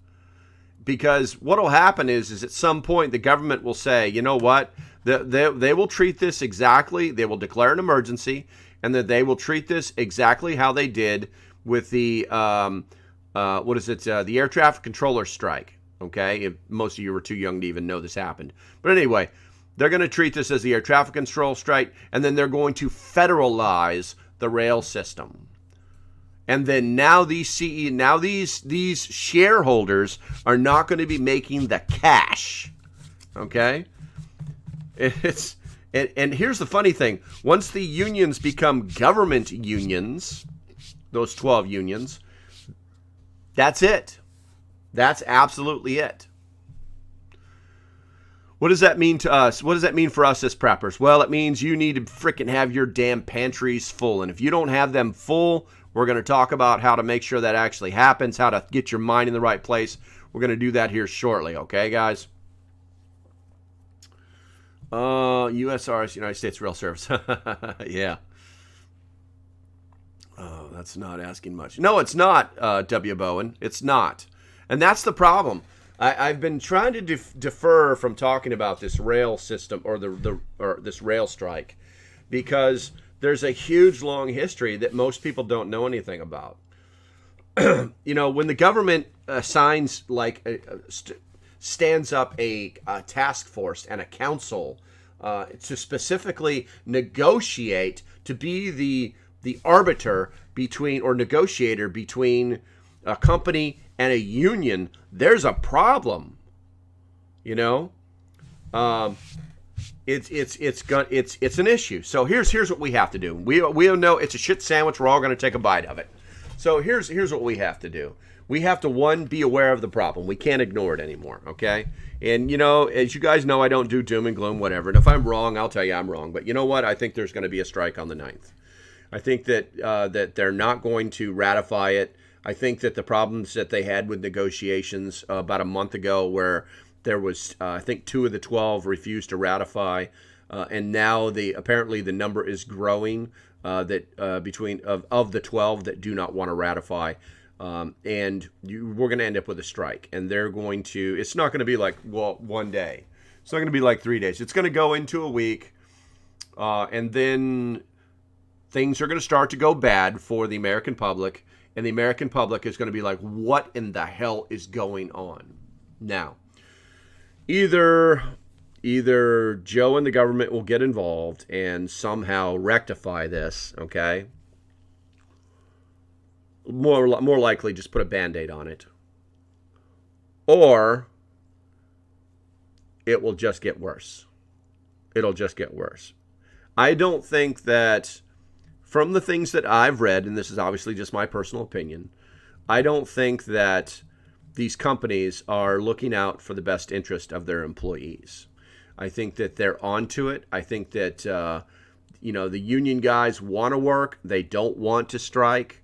Because what will happen is at some point the government will say, you know what? They will treat this exactly. They will declare an emergency, and then they will treat this exactly how they did with the the air traffic controller strike. Okay, if most of you were too young to even know this happened. But anyway, they're going to treat this as the air traffic control strike, and then they're going to federalize the rail system. And then now these shareholders are not going to be making the cash. Okay? And here's the funny thing. Once the unions become government unions, those 12 unions, that's it. That's absolutely it. What does that mean to us? What does that mean for us as preppers? Well, it means you need to frickin' have your damn pantries full. And if you don't have them full, we're going to talk about how to make sure that actually happens, how to get your mind in the right place. We're going to do that here shortly, okay, guys? USRS, United States Rail Service. Yeah. Oh, that's not asking much. No, it's not, W. Bowen. It's not. And that's the problem. I've been trying to defer from talking about this rail system or this rail strike because there's a huge, long history that most people don't know anything about. When the government assigns, stands up a task force and a council to specifically negotiate, to be the arbiter between, or negotiator between a company and a union, there's a problem. It's an issue. So here's what we have to do. We all know it's a shit sandwich. We're all going to take a bite of it. So here's what we have to do. We have to, one, be aware of the problem. We can't ignore it anymore, okay? And, as you guys know, I don't do doom and gloom, whatever. And if I'm wrong, I'll tell you I'm wrong. But you know what? I think there's going to be a strike on the 9th. I think that they're not going to ratify it. I think that the problems that they had with negotiations about a month ago, where there was, I think, 2 of the 12 refused to ratify, and now apparently the number is growing between of the 12 that do not want to ratify, and we're going to end up with a strike, and they're going to. It's not going to be like one day. It's not going to be like 3 days. It's going to go into a week, and then things are going to start to go bad for the American public, and the American public is going to be like, what in the hell is going on? Now, either Joe and the government will get involved and somehow rectify this, okay? More likely just put a Band-Aid on it. Or it will just get worse. It'll just get worse. I don't think that, from the things that I've read, and this is obviously just my personal opinion, I don't think that these companies are looking out for the best interest of their employees. I think that they're onto it. I think that, the union guys want to work. They don't want to strike.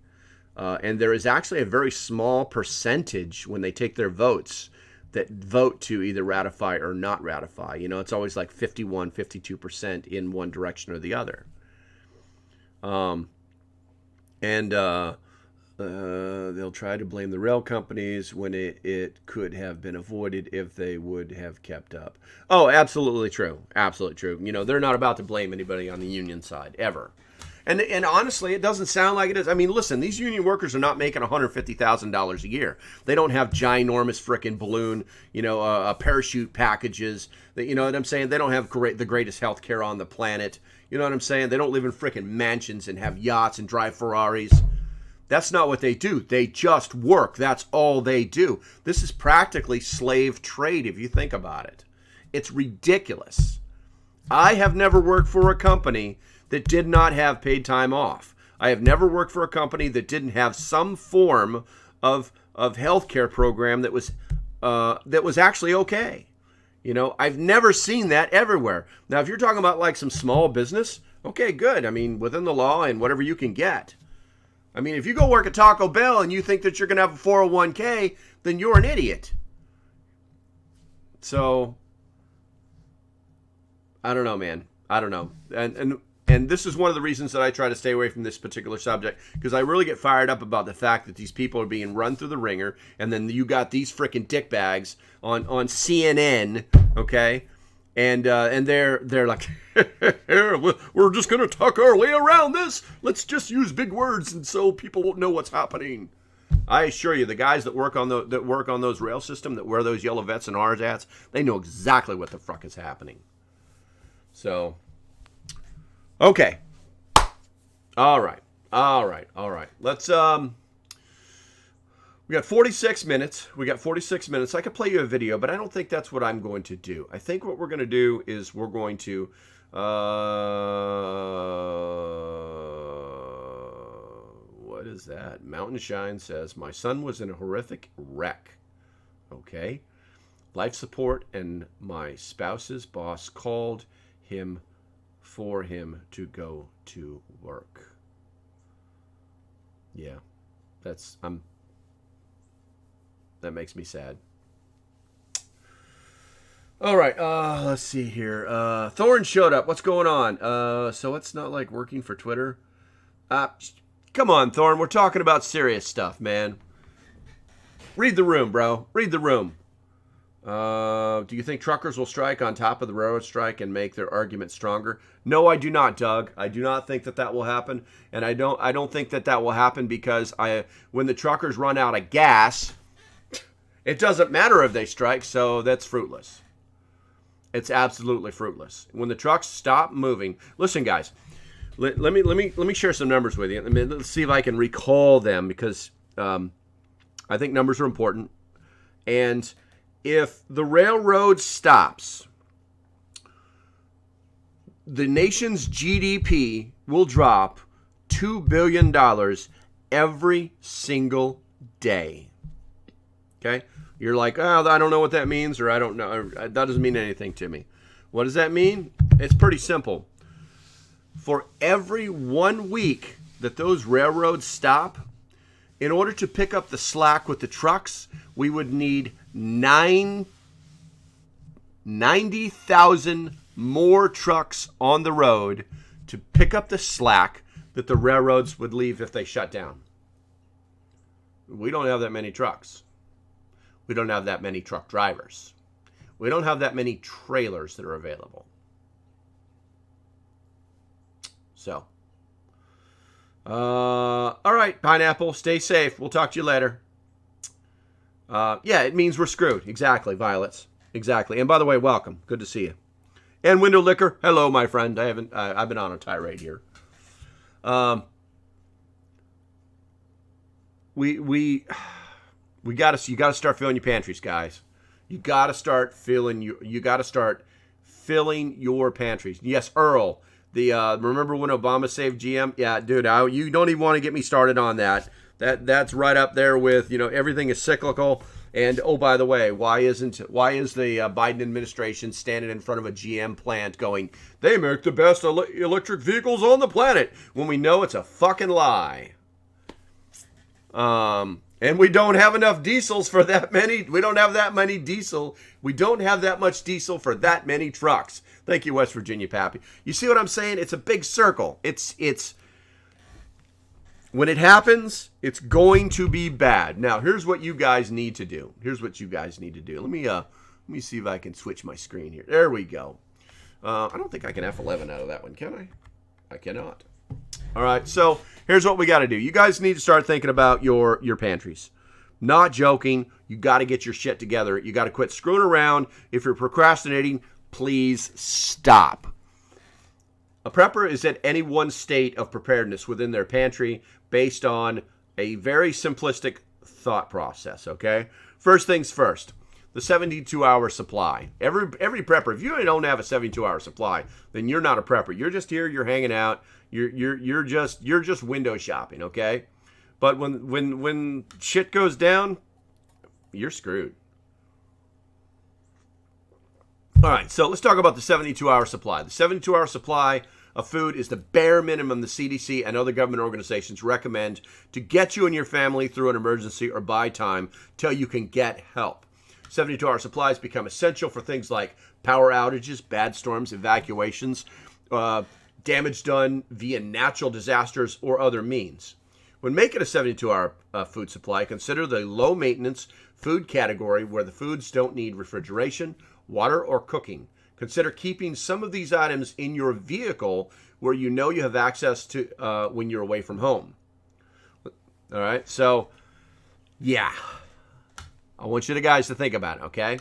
And there is actually a very small percentage when they take their votes that vote to either ratify or not ratify. It's always like 51, 52% in one direction or the other. They'll try to blame the rail companies when it could have been avoided if they would have kept up. Oh, absolutely true. Absolutely true. They're not about to blame anybody on the union side, ever. And honestly, it doesn't sound like it is. I mean, listen, these union workers are not making $150,000 a year. They don't have ginormous frickin' balloon, parachute packages. You know what I'm saying? They don't have the greatest health care on the planet. You know what I'm saying? They don't live in frickin' mansions and have yachts and drive Ferraris. That's not what they do. They just work. That's all they do. This is practically slave trade if you think about it. It's ridiculous. I have never worked for a company that did not have paid time off. I have never worked for a company that didn't have some form of healthcare program that was actually okay. I've never seen that everywhere. Now, if you're talking about like some small business, okay, good. I mean, within the law and whatever you can get. I mean, if you go work at Taco Bell and you think that you're going to have a 401k, then you're an idiot. So, I don't know, man. I don't know. And this is one of the reasons that I try to stay away from this particular subject, because I really get fired up about the fact that these people are being run through the ringer, and then you got these freaking dickbags on CNN, okay? And they're like, we're just gonna talk our way around this. Let's just use big words, and so people won't know what's happening. I assure you, the guys that work on those rail system, that wear those yellow vets and ours hats, they know exactly what the fuck is happening. So, okay, all right. Let's We got 46 minutes. I could play you a video, but I don't think that's what I'm going to do. I think what we're going to do is we're going to what is that? Mountain Shine says, my son was in a horrific wreck. Okay. Life support, and my spouse's boss called him for him to go to work. Yeah. That makes me sad. All right, let's see here. Thorne showed up. What's going on? So it's not like working for Twitter? Come on, Thorne. We're talking about serious stuff, man. Read the room, bro. Read the room. Do you think truckers will strike on top of the railroad strike and make their argument stronger? No, I do not, Doug. I do not think that will happen, and I don't think that will happen because when the truckers run out of gas, it doesn't matter if they strike, so that's fruitless. It's absolutely fruitless. When the trucks stop moving, listen, guys. Let me share some numbers with you. Let's see if I can recall them, because I think numbers are important. And if the railroad stops, the nation's GDP will drop $2 billion every single day. Okay? You're like, oh, I don't know what that means, or I don't know. That doesn't mean anything to me. What does that mean? It's pretty simple. For every 1 week that those railroads stop, in order to pick up the slack with the trucks, we would need 90,000 more trucks on the road to pick up the slack that the railroads would leave if they shut down. We don't have that many trucks. We don't have that many truck drivers. We don't have that many trailers that are available. So, All right, Pineapple, stay safe. We'll talk to you later. Yeah, it means we're screwed. Exactly, Violets. Exactly. And by the way, welcome. Good to see you. And Window Liquor, hello, my friend. I've been on a tirade here. You gotta start filling your pantries, guys. You gotta start filling your pantries. Yes, Earl. Remember when Obama saved GM? Yeah, dude, you don't even want to get me started on that. That's right up there with, everything is cyclical. And oh, by the way, why is the Biden administration standing in front of a GM plant going, they make the best electric vehicles on the planet, when we know it's a fucking lie? And we don't have enough diesels for that many. We don't have that many diesel. We don't have that much diesel for that many trucks. Thank you, West Virginia Pappy. You see what I'm saying? It's a big circle. It's when it happens, it's going to be bad. Now, here's what you guys need to do. Let me see if I can switch my screen here. There we go. I don't think I can F11 out of that one, can I? I cannot. All right, so here's what we got to do. You guys need to start thinking about your pantries. Not joking. You got to get your shit together. You got to quit screwing around. If you're procrastinating, please stop. A prepper is at any one state of preparedness within their pantry based on a very simplistic thought process, okay? First things first, the 72-hour supply. Every prepper, if you don't have a 72-hour supply, then you're not a prepper. You're just here, you're hanging out, you're just window shopping, okay? But when shit goes down, you're screwed. All right, so let's talk about the 72-hour supply. The 72-hour supply of food is the bare minimum the CDC and other government organizations recommend to get you and your family through an emergency or buy time till you can get help. 72-hour supplies become essential for things like power outages, bad storms, evacuations, damage done via natural disasters or other means. When making a 72-hour food supply, consider the low-maintenance food category where the foods don't need refrigeration, water, or cooking. Consider keeping some of these items in your vehicle where you know you have access to when you're away from home. All right, so yeah, I want you guys to think about it, okay?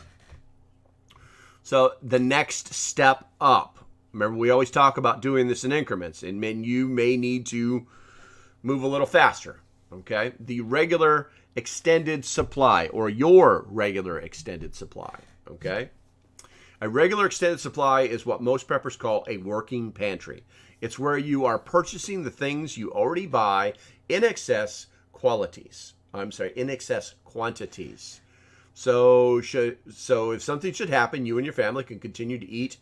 So the next step up, remember we always talk about doing this in increments, and you may need to move a little faster, okay? The regular extended supply, or your regular extended supply, okay? A regular extended supply is what most preppers call a working pantry. It's where you are purchasing the things you already buy in excess quantities. So if something should happen, you and your family can continue to eat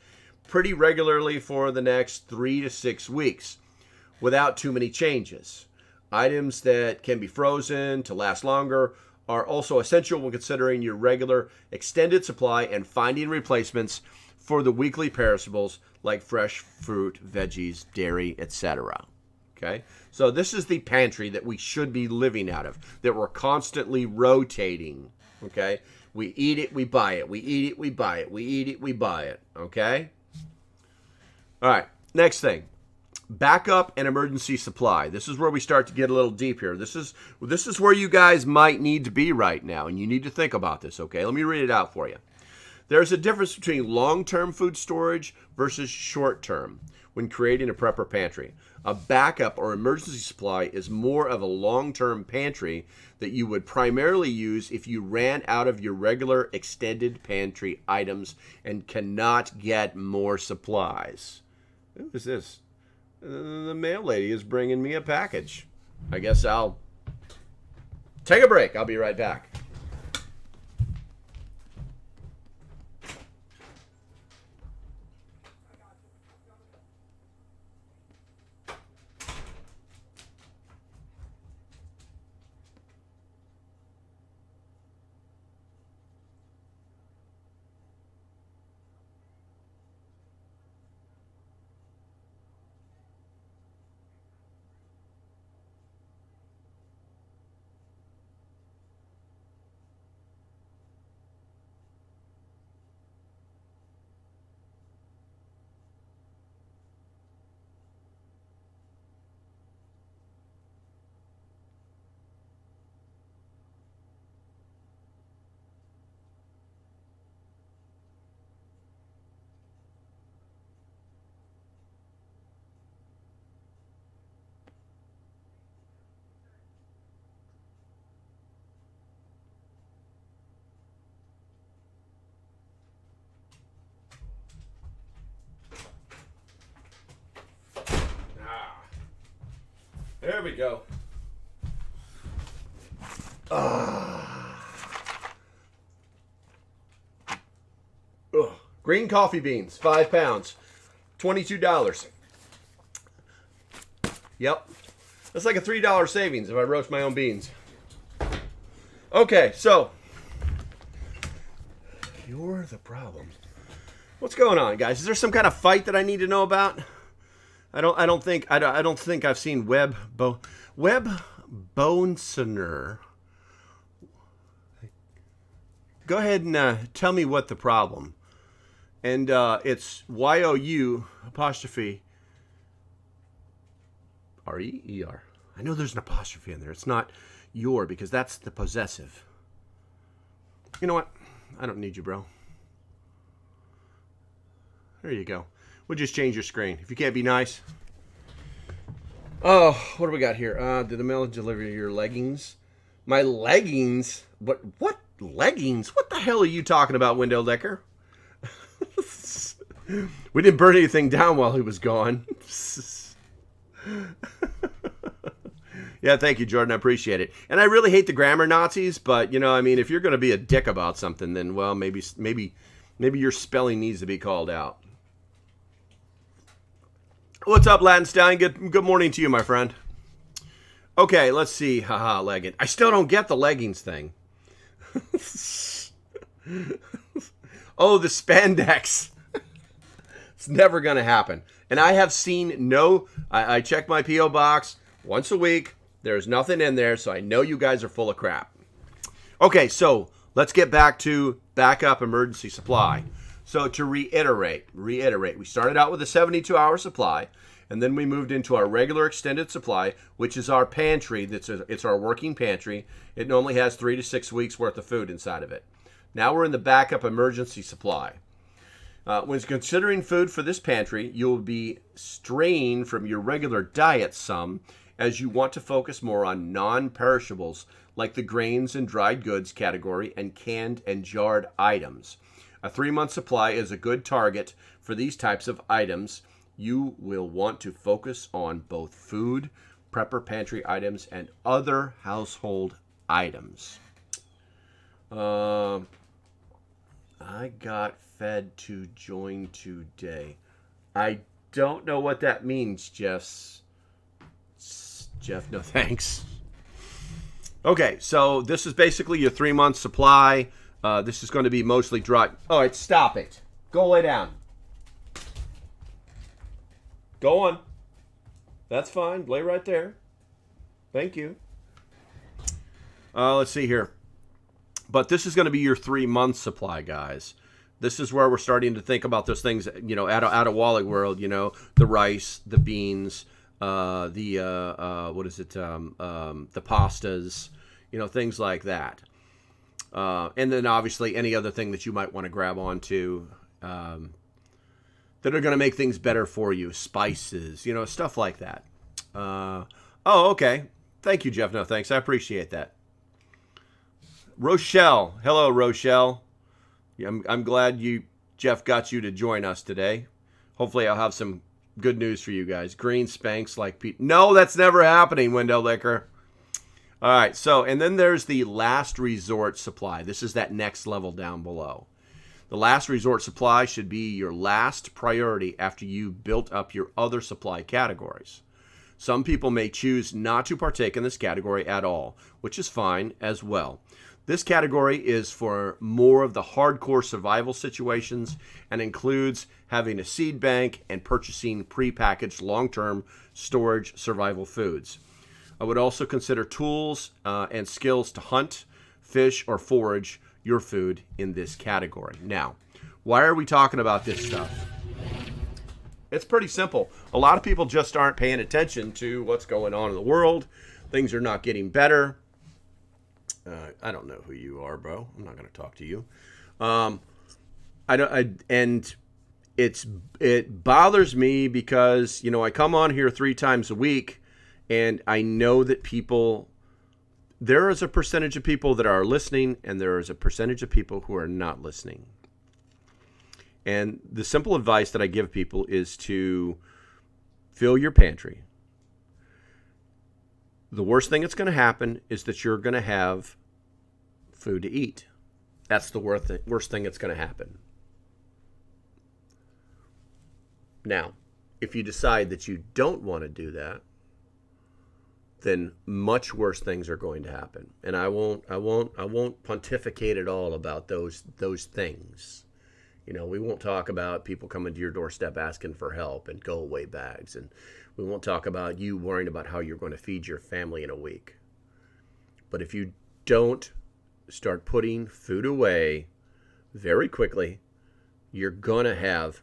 pretty regularly for the next 3 to 6 weeks without too many changes. Items that can be frozen to last longer are also essential when considering your regular extended supply and finding replacements for the weekly perishables like fresh fruit, veggies, dairy, etc. Okay? So this is the pantry that we should be living out of, that we're constantly rotating. Okay? We eat it, we buy it. We eat it, we buy it. We eat it, we buy it. Okay? All right. Next thing. Backup and emergency supply. This is where we start to get a little deep here. This is where you guys might need to be right now, and you need to think about this, okay? Let me read it out for you. There's a difference between long-term food storage versus short-term when creating a prepper pantry. A backup or emergency supply is more of a long-term pantry that you would primarily use if you ran out of your regular extended pantry items and cannot get more supplies. Who is this? The mail lady is bringing me a package. I guess I'll take a break. I'll be right back. There we go. Green coffee beans, 5 pounds, $22. Yep. That's like a $3 savings if I roast my own beans. Okay, so you're the problem. What's going on, guys? Is there some kind of fight that I need to know about? I don't think I've seen Webb Bonesoner. Go ahead and tell me what the problem. And it's YOU apostrophe REER. I know there's an apostrophe in there. It's not your, because that's the possessive. You know what? I don't need you, bro. There you go. We'll just change your screen. If you can't be nice. Oh, what do we got here? Did the mail deliver your leggings? My leggings? What leggings? What the hell are you talking about, Window Licker? We didn't burn anything down while he was gone. Yeah, thank you, Jordan. I appreciate it. And I really hate the grammar Nazis, but, you know, I mean, if you're going to be a dick about something, then, well, maybe your spelling needs to be called out. What's up, Latin Stallion? Good morning to you, my friend. Okay, let's see. Haha, legging. I still don't get the leggings thing. Oh, the spandex. It's never going to happen. And I have seen I check my P.O. box once a week. There's nothing in there, so I know you guys are full of crap. Okay, so let's get back to backup emergency supply. So to reiterate, we started out with a 72-hour supply, and then we moved into our regular extended supply, which is our pantry. It's our working pantry. It normally has 3 to 6 weeks worth of food inside of it. Now we're in the backup emergency supply. When considering food for this pantry, you'll be straying from your regular diet some, as you want to focus more on non-perishables like the grains and dried goods category and canned and jarred items. A 3-month supply is a good target for these types of items. You will want to focus on both food, prepper pantry items, and other household items. I got fed to join today. I don't know what that means, Jeff, no thanks. Okay, so this is basically your 3-month supply. This is going to be mostly dry. All right, stop it. Go lay down. Go on. That's fine. Lay right there. Thank you. Let's see here. But this is going to be your 3-month supply, guys. This is where we're starting to think about those things, you know, out of Wally World, you know, the rice, the beans, the pastas, you know, things like that. And then obviously any other thing that you might want to grab onto that are going to make things better for you. Spices, you know, stuff like that. Oh, okay. Thank you, Jeff. No, thanks. I appreciate that. Rochelle. Hello, Rochelle. I'm glad Jeff got you to join us today. Hopefully I'll have some good news for you guys. Green spanks like Pete. No, that's never happening, Window Licker. All right, so, and then there's the last resort supply. This is that next level down below. The last resort supply should be your last priority after you built up your other supply categories. Some people may choose not to partake in this category at all, which is fine as well. This category is for more of the hardcore survival situations and includes having a seed bank and purchasing prepackaged long-term storage survival foods. I would also consider tools and skills to hunt, fish, or forage your food in this category. Now, why are we talking about this stuff? It's pretty simple. A lot of people just aren't paying attention to what's going on in the world. Things are not getting better. I don't know who you are, bro. I'm not going to talk to you. It bothers me because, you know, I come on here 3 times a week, and I know that there is a percentage of people that are listening, and there is a percentage of people who are not listening. And the simple advice that I give people is to fill your pantry. the worst thing that's going to happen is that you're going to have food to eat. That's the worst thing that's going to happen. Now, if you decide that you don't want to do that, then much worse things are going to happen. And I won't pontificate at all about those things. You know, we won't talk about people coming to your doorstep asking for help and go away bags, and we won't talk about you worrying about how you're going to feed your family in a week. But if you don't start putting food away very quickly, you're going to have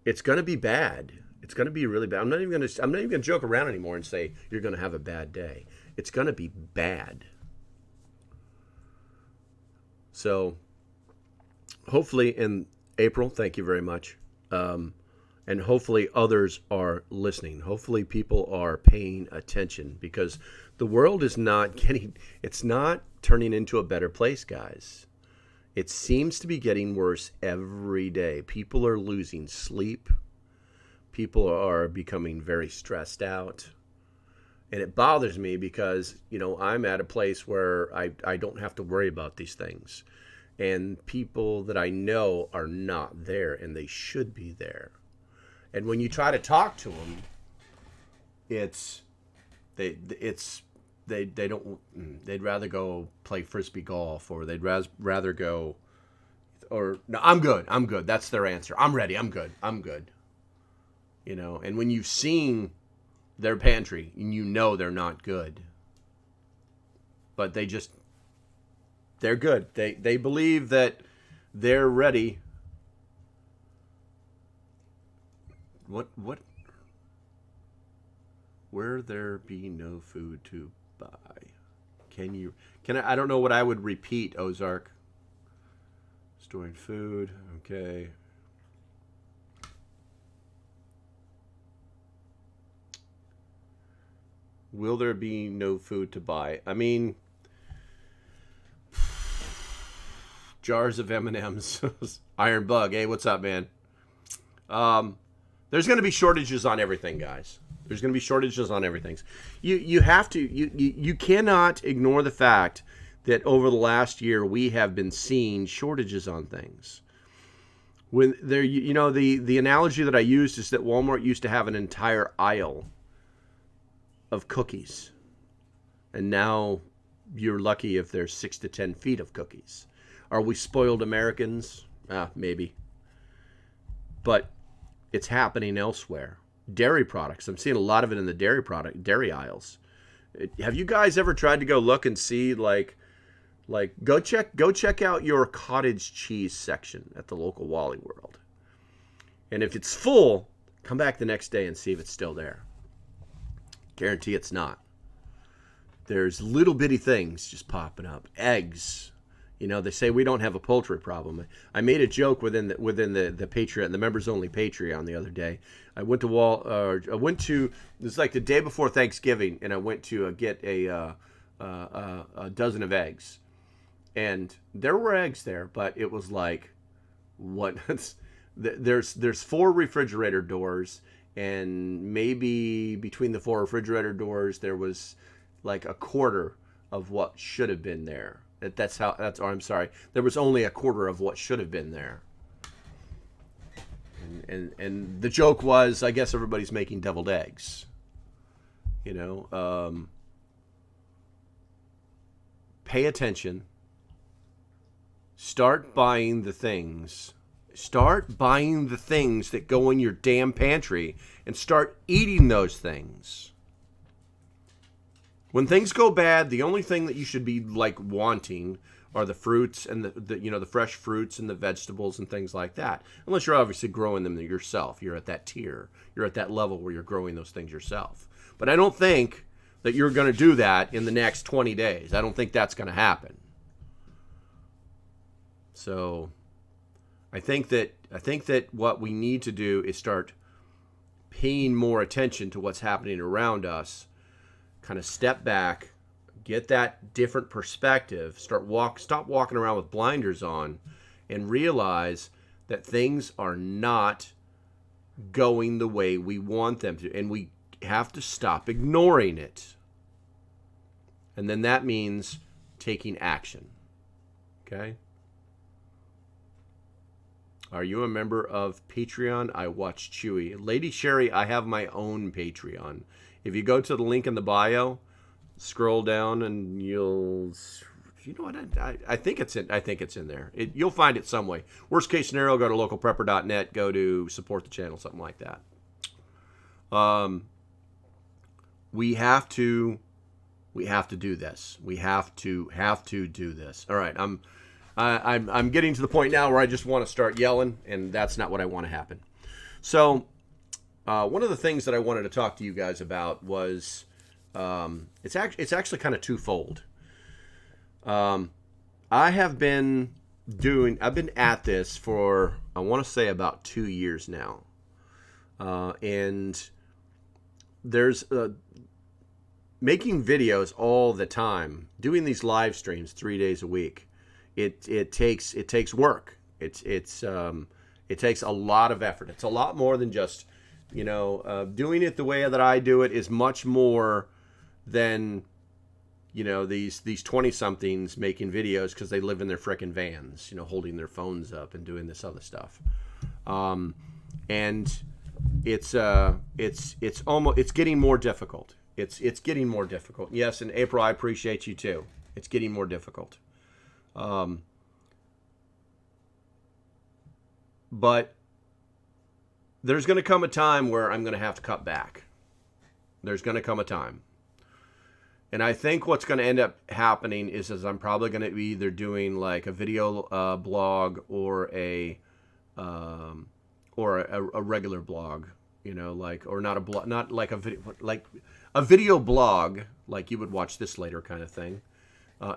it's going to be bad. It's going to be really bad. I'm not even going to joke around anymore and say you're going to have a bad day. It's going to be bad. So hopefully in April, thank you very much. And hopefully others are listening. Hopefully people are paying attention, because the world is it's not turning into a better place, guys. It seems to be getting worse every day. People are losing sleep. People are becoming very stressed out. And it bothers me because, I'm at a place where I don't have to worry about these things. And people that I know are not there, and they should be there. And when you try to talk to them, they'd rather go play frisbee golf, or they'd rather go, or no, I'm good. That's their answer. I'm ready. I'm good. And when you've seen their pantry, and they're not good, but they're good. They believe that they're ready. What? Where there be no food to buy. Can I don't know what I would repeat, Ozark. Storing food, okay. Will there be no food to buy? I mean, jars of M&Ms. Iron Bug, hey, what's up, man? There's going to be shortages on everything, guys. There's going to be shortages on everything. You cannot ignore the fact that over the last year we have been seeing shortages on things. When there, the analogy that I used is that Walmart used to have an entire aisle of cookies, and now you're lucky if there's 6 to 10 feet of cookies. Are we spoiled Americans? Maybe. But it's happening elsewhere. Dairy products. I'm seeing a lot of it in the dairy aisles. Have you guys ever tried to go look and see go check out your cottage cheese section at the local Wally World. And if it's full, come back the next day and see if it's still there. Guarantee it's not. There's little bitty things just popping up. Eggs. They say we don't have a poultry problem. I made a joke within the Patreon, the members only Patreon, the other day. I went to it was like the day before Thanksgiving, and I went to get a dozen of eggs, and there were eggs there, but it was like, what? There's 4 refrigerator doors, and maybe between the 4 refrigerator doors there was like a quarter of what should have been there. I'm sorry. There was only a quarter of what should have been there. And the joke was, I guess everybody's making deviled eggs. Pay attention. Start buying the things. Start buying the things that go in your damn pantry, and start eating those things. When things go bad, the only thing that you should be wanting are the fruits and the fresh fruits and the vegetables and things like that. Unless you're obviously growing them yourself. You're at that tier. You're at that level where you're growing those things yourself. But I don't think that you're going to do that in the next 20 days. I don't think that's going to happen. So I think that what we need to do is start paying more attention to what's happening around us. Kind of step back, get that different perspective, stop walking around with blinders on, and realize that things are not going the way we want them to, and we have to stop ignoring it. And then that means taking action. Okay? Are you a member of Patreon? I watch Chewy. Lady Sherry, I have my own Patreon. If you go to the link in the bio, scroll down and you'll, you know what? I think it's in. I think it's in there. You'll find it some way. Worst case scenario, go to localprepper.net. Go to support the channel, something like that. We have to do this. We have to do this. All right. I'm getting to the point now where I just want to start yelling, and that's not what I want to happen. So, one of the things that I wanted to talk to you guys about was, it's actually kind of twofold. I've been at this for, I want to say, about 2 years now. And there's making videos all the time, doing these live streams 3 days a week. It takes work. It takes a lot of effort. It's a lot more than just, doing it the way that I do it is much more than, these 20-somethings making videos because they live in their frickin' vans, holding their phones up and doing this other stuff. And it's getting more difficult. It's getting more difficult. Yes, and April, I appreciate you too. It's getting more difficult. But there's going to come a time where I'm going to have to cut back. There's going to come a time. And I think what's going to end up happening is I'm probably going to be either doing like a video blog or a regular blog, or not a blog, not like a video, like a video blog, like you would watch this later kind of thing,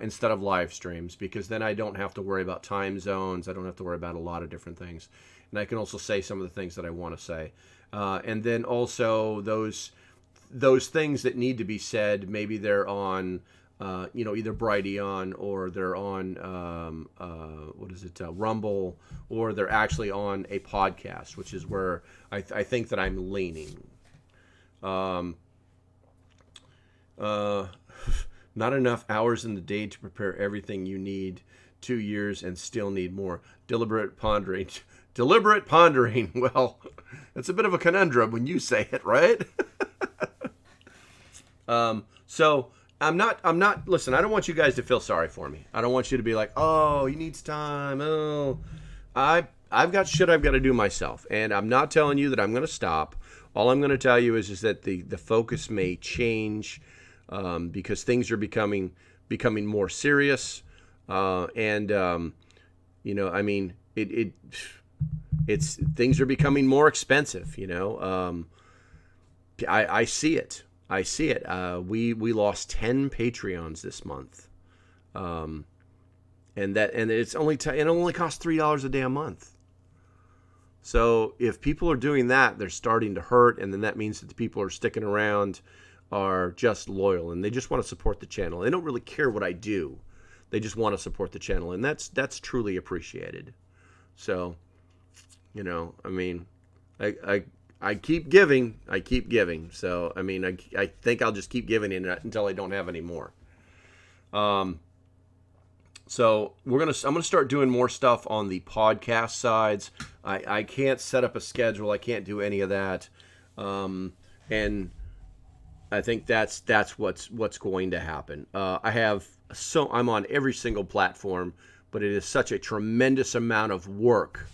instead of live streams, because then I don't have to worry about time zones. I don't have to worry about a lot of different things. And I can also say some of the things that I want to say. And then also those things that need to be said, maybe they're on, either Brighteon or they're on, Rumble, or they're actually on a podcast, which is where I think that I'm leaning. Not enough hours in the day to prepare everything you need. 2 years and still need more. Deliberate pondering. Well, it's a bit of a conundrum when you say it, right? So I'm not, listen, I don't want you guys to feel sorry for me. I don't want you to be like, oh, he needs time. Oh, I've got shit I've got to do myself. And I'm not telling you that I'm going to stop. All I'm going to tell you is that the focus may change, because things are becoming more serious. It's things are becoming more expensive, I see it. We lost 10 Patreons this month. And it only costs $3 a day a month. So if people are doing that, they're starting to hurt, and then that means that the people who are sticking around are just loyal and they just want to support the channel. They don't really care what I do. They just want to support the channel, and that's truly appreciated. So, I keep giving. So, I think I'll just keep giving it until I don't have any more. So I'm gonna start doing more stuff on the podcast sides. I can't set up a schedule. I can't do any of that. And I think that's what's going to happen. I'm on every single platform, but it is such a tremendous amount of work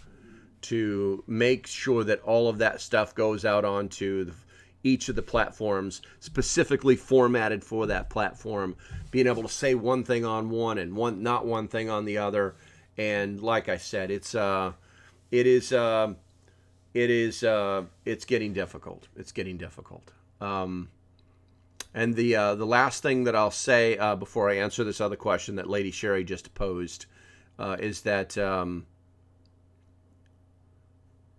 to make sure that all of that stuff goes out onto each of the platforms, specifically formatted for that platform, being able to say one thing on one and not one thing on the other. And like I said, it's getting difficult. It's getting difficult. And the last thing that I'll say before I answer this other question that Lady Sherry just posed is that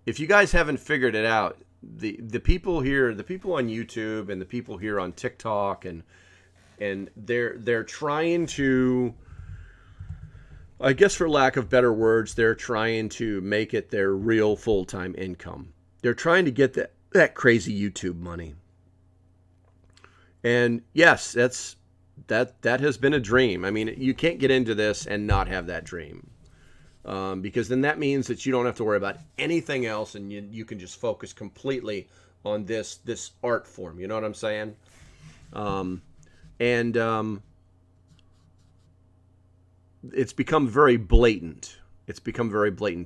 if you guys haven't figured it out, the people here, the people on YouTube and the people here on TikTok, and they're trying to, I guess for lack of better words, they're trying to make it their real full-time income. They're trying to get that crazy YouTube money. And yes, that has been a dream. I mean, you can't get into this and not have that dream. Because then that means that you don't have to worry about anything else, and you can just focus completely on this art form. You know what I'm saying? It's become very blatant.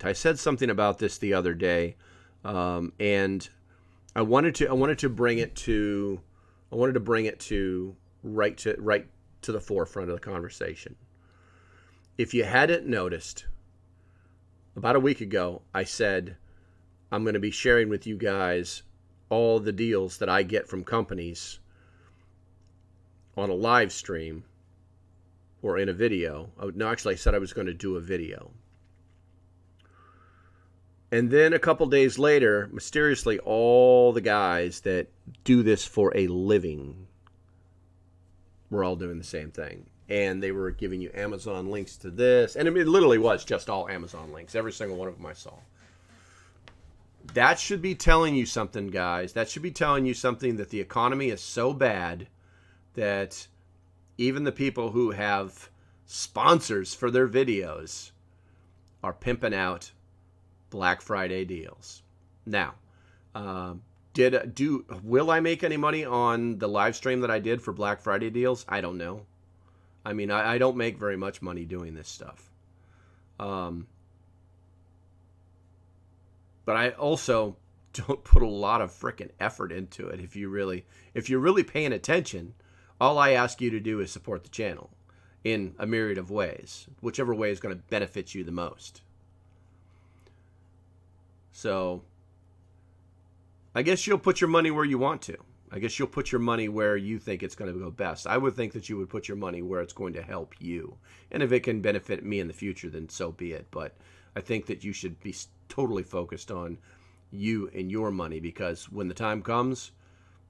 I said something about this the other day, and I wanted to bring it to right to the forefront of the conversation. If you hadn't noticed, about a week ago, I said I'm going to be sharing with you guys all the deals that I get from companies on a live stream or in a video. No, actually, I said I was going to do a video. And then a couple days later, mysteriously, all the guys that do this for a living were all doing the same thing. And they were giving you Amazon links to this. And I mean, it literally was just all Amazon links. Every single one of them I saw. That should be telling you something, guys. That should be telling you something, that the economy is so bad that even the people who have sponsors for their videos are pimping out Black Friday deals. Now, will I make any money on the live stream that I did for Black Friday deals? I don't know. I mean, I don't make very much money doing this stuff. But I also don't put a lot of frickin' effort into it. If you're really paying attention, all I ask you to do is support the channel in a myriad of ways, whichever way is going to benefit you the most. So I guess you'll put your money where you want to. I guess you'll put your money where you think it's going to go best. I would think that you would put your money where it's going to help you. And if it can benefit me in the future, then so be it. But I think that you should be totally focused on you and your money, because when the time comes,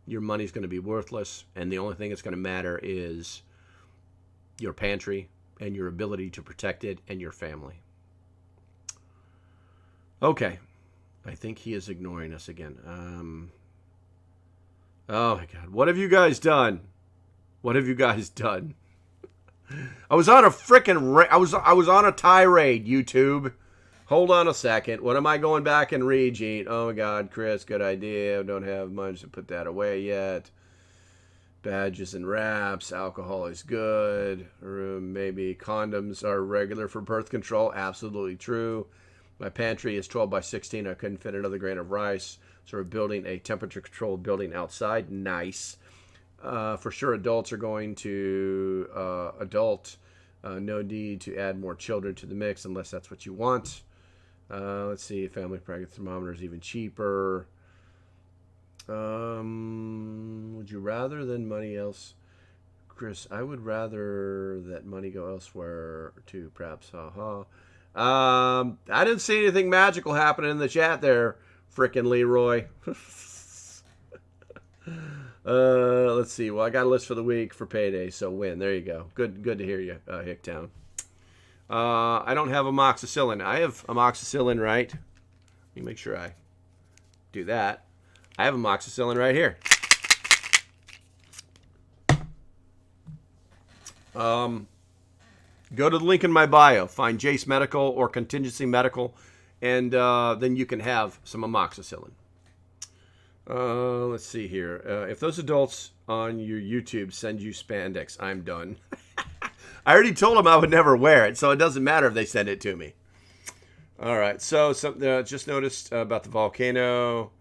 your money's going to be worthless. And the only thing that's going to matter is your pantry and your ability to protect it and your family. Okay. I think he is ignoring us again. Oh my God! What have you guys done? What have you guys done? I was on a frickin' I was on a tirade, YouTube. Hold on a second. What am I going back and reading? Oh my God, Chris, good idea. Don't have much to put that away yet. Badges and wraps. Alcohol is good. Or maybe condoms are regular for birth control. Absolutely true. My pantry is 12 by 16. I couldn't fit another grain of rice. So we're building a temperature-controlled building outside. Nice. For sure, adults are going to no need to add more children to the mix unless that's what you want. Let's see. Family pack thermometer is even cheaper. Would you rather than money else? Chris, I would rather that money go elsewhere too, perhaps. I didn't see anything magical happening in the chat there. Frickin' Leroy. Let's see. Well, I got a list for the week for payday, so win. There you go. Good to hear you, Hicktown. I don't have amoxicillin. I have amoxicillin, right? Let me make sure I do that. I have amoxicillin right here. Go to the link in my bio. Find Jace Medical or Contingency Medical. And then you can have some amoxicillin. Let's see here. If those adults on your YouTube send you spandex, I'm done. I already told them I would never wear it, so it doesn't matter if they send it to me. All right. So just noticed about the volcano.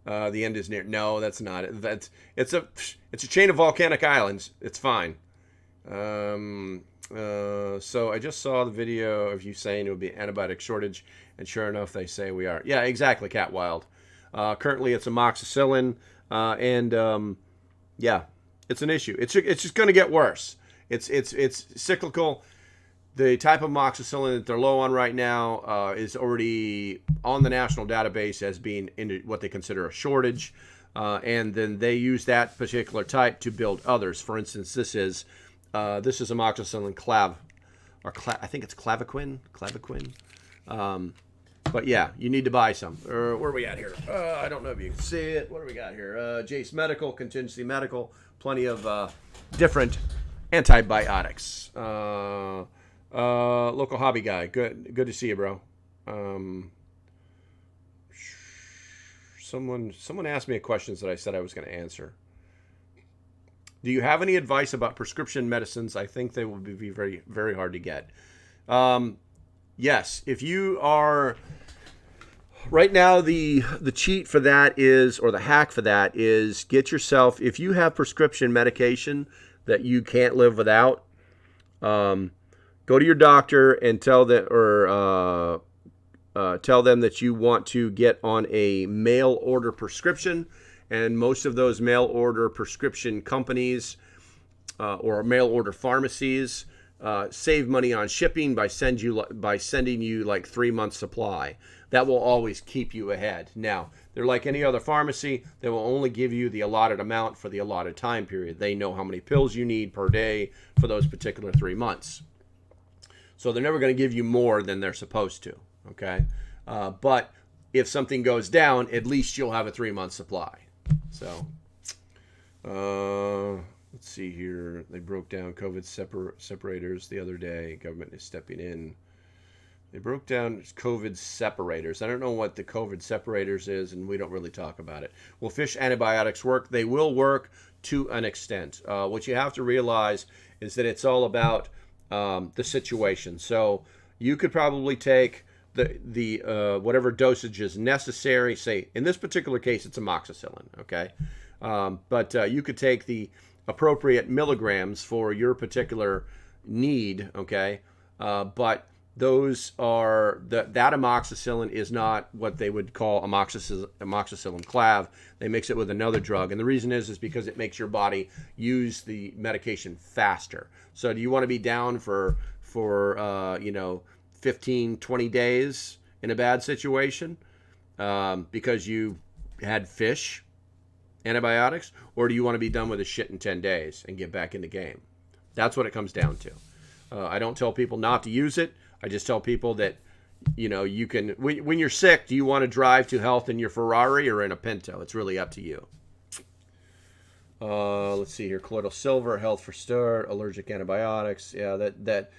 The end is near. No, that's not it. It's a chain of volcanic islands. It's fine. So I just saw the video of you saying it would be an antibiotic shortage. And sure enough, they say we are. Yeah, exactly, Cat Wild. Currently, it's amoxicillin, yeah, it's an issue. It's just going to get worse. It's cyclical. The type of amoxicillin that they're low on right now is already on the national database as being in what they consider a shortage, and then they use that particular type to build others. For instance, this is amoxicillin I think it's clavaquin. But yeah, you need to buy some. Where are we at here? I don't know if you can see it. What do we got here? Jace Medical, Contingency Medical, plenty of different antibiotics. Local hobby guy. Good to see you, bro. Someone asked me a question that I said I was going to answer. Do you have any advice about prescription medicines? I think they will be very, very hard to get. Yes, if you are right now, the cheat for that is, or the hack for that is, get yourself, if you have prescription medication that you can't live without, go to your doctor and tell them, or tell them that you want to get on a mail order prescription. And most of those mail order prescription companies or mail order pharmacies save money on shipping by sending you like 3 months supply. That will always keep you ahead. Now, they're like any other pharmacy. They will only give you the allotted amount for the allotted time period. They know how many pills you need per day for those particular 3 months. So they're never going to give you more than they're supposed to. Okay, but if something goes down, at least you'll have a 3-month supply. So, let's see here. They broke down COVID separators the other day. Government is stepping in. They broke down COVID separators. I don't know what the COVID separators is, and we don't really talk about it. Will fish antibiotics work? They will work to an extent. What you have to realize is that it's all about the situation. So you could probably take the whatever dosage is necessary. Say in this particular case, it's amoxicillin. Okay, but you could take the appropriate milligrams for your particular need. Okay, but those are that amoxicillin is not what they would call amoxicillin clav. They mix it with another drug, and the reason is because it makes your body use the medication faster. So do you want to be down for 15, 20 days in a bad situation because you had fish antibiotics, or do you want to be done with the shit in 10 days and get back in the game? That's what it comes down to. I don't tell people not to use it. I just tell people that, you can, when you're sick, do you want to drive to health in your Ferrari or in a Pinto? It's really up to you. Let's see here. Colloidal silver, health for start, allergic antibiotics. Yeah, that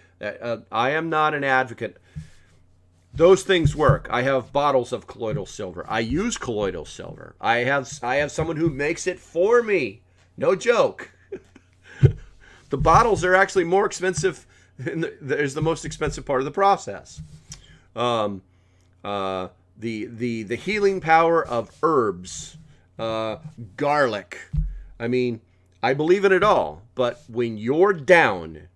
I am not an advocate. Those things work. I have bottles of colloidal silver. I use colloidal silver. I have someone who makes it for me. No joke. The bottles are actually more expensive. There's the most expensive part of the process. The healing power of herbs, garlic. I mean, I believe in it all. But when you're down,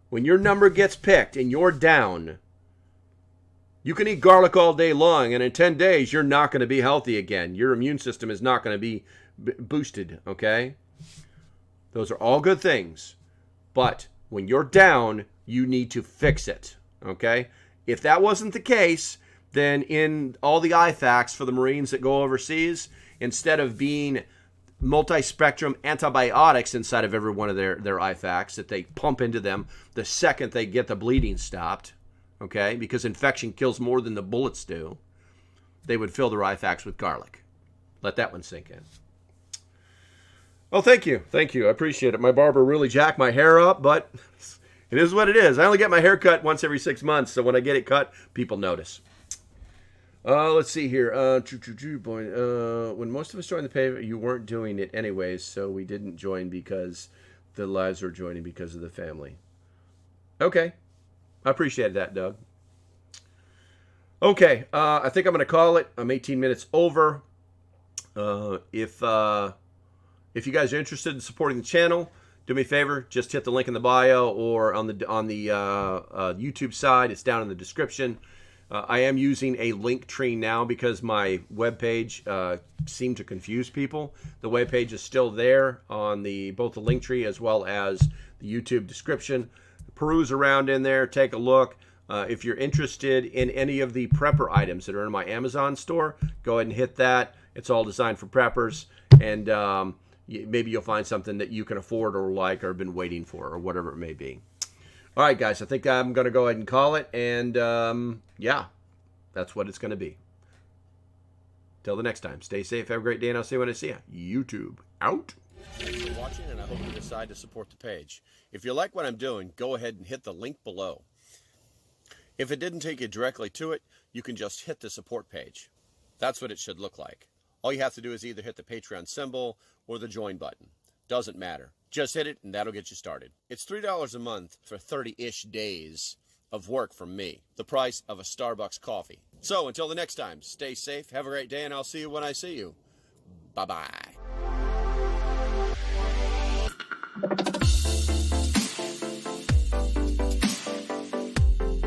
when your number gets picked and you're down, you can eat garlic all day long, and in 10 days, you're not going to be healthy again. Your immune system is not going to be boosted, okay? Those are all good things. But when you're down, you need to fix it, okay? If that wasn't the case, then in all the IFACs for the Marines that go overseas, instead of being multi-spectrum antibiotics inside of every one of their IFACs that they pump into them the second they get the bleeding stopped, okay, because infection kills more than the bullets do, they would fill their IFACs with garlic. Let that one sink in. Oh, thank you. I appreciate it. My barber really jacked my hair up, but it is what it is. I only get my hair cut once every 6 months, so when I get it cut, people notice. Let's see here. When most of us joined the page, you weren't doing it anyways, so we didn't join because the lives were joining because of the family. Okay. I appreciate that, Doug. Okay. I think I'm going to call it. I'm 18 minutes over. If you guys are interested in supporting the channel, do me a favor, just hit the link in the bio or on the YouTube side. It's down in the description. I am using a link tree now because my webpage seemed to confuse people. The webpage is still there on both the link tree as well as the YouTube description. Peruse around in there, take a look. If you're interested in any of the prepper items that are in my Amazon store, go ahead and hit that. It's all designed for preppers, and maybe you'll find something that you can afford or like or have been waiting for or whatever it may be. All right, guys, I think I'm going to go ahead and call it, and yeah, that's what it's going to be. Till the next time, stay safe, have a great day, and I'll see you when I see you. YouTube out. Thanks for watching, and I hope you decide to support the page. If you like what I'm doing, go ahead and hit the link below. If it didn't take you directly to it, you can just hit the support page. That's what it should look like. All you have to do is either hit the Patreon symbol or the join button. Doesn't matter. Just hit it and that'll get you started. It's $3 a month for 30-ish days of work from me. The price of a Starbucks coffee. So until the next time, stay safe, have a great day, and I'll see you when I see you. Bye-bye.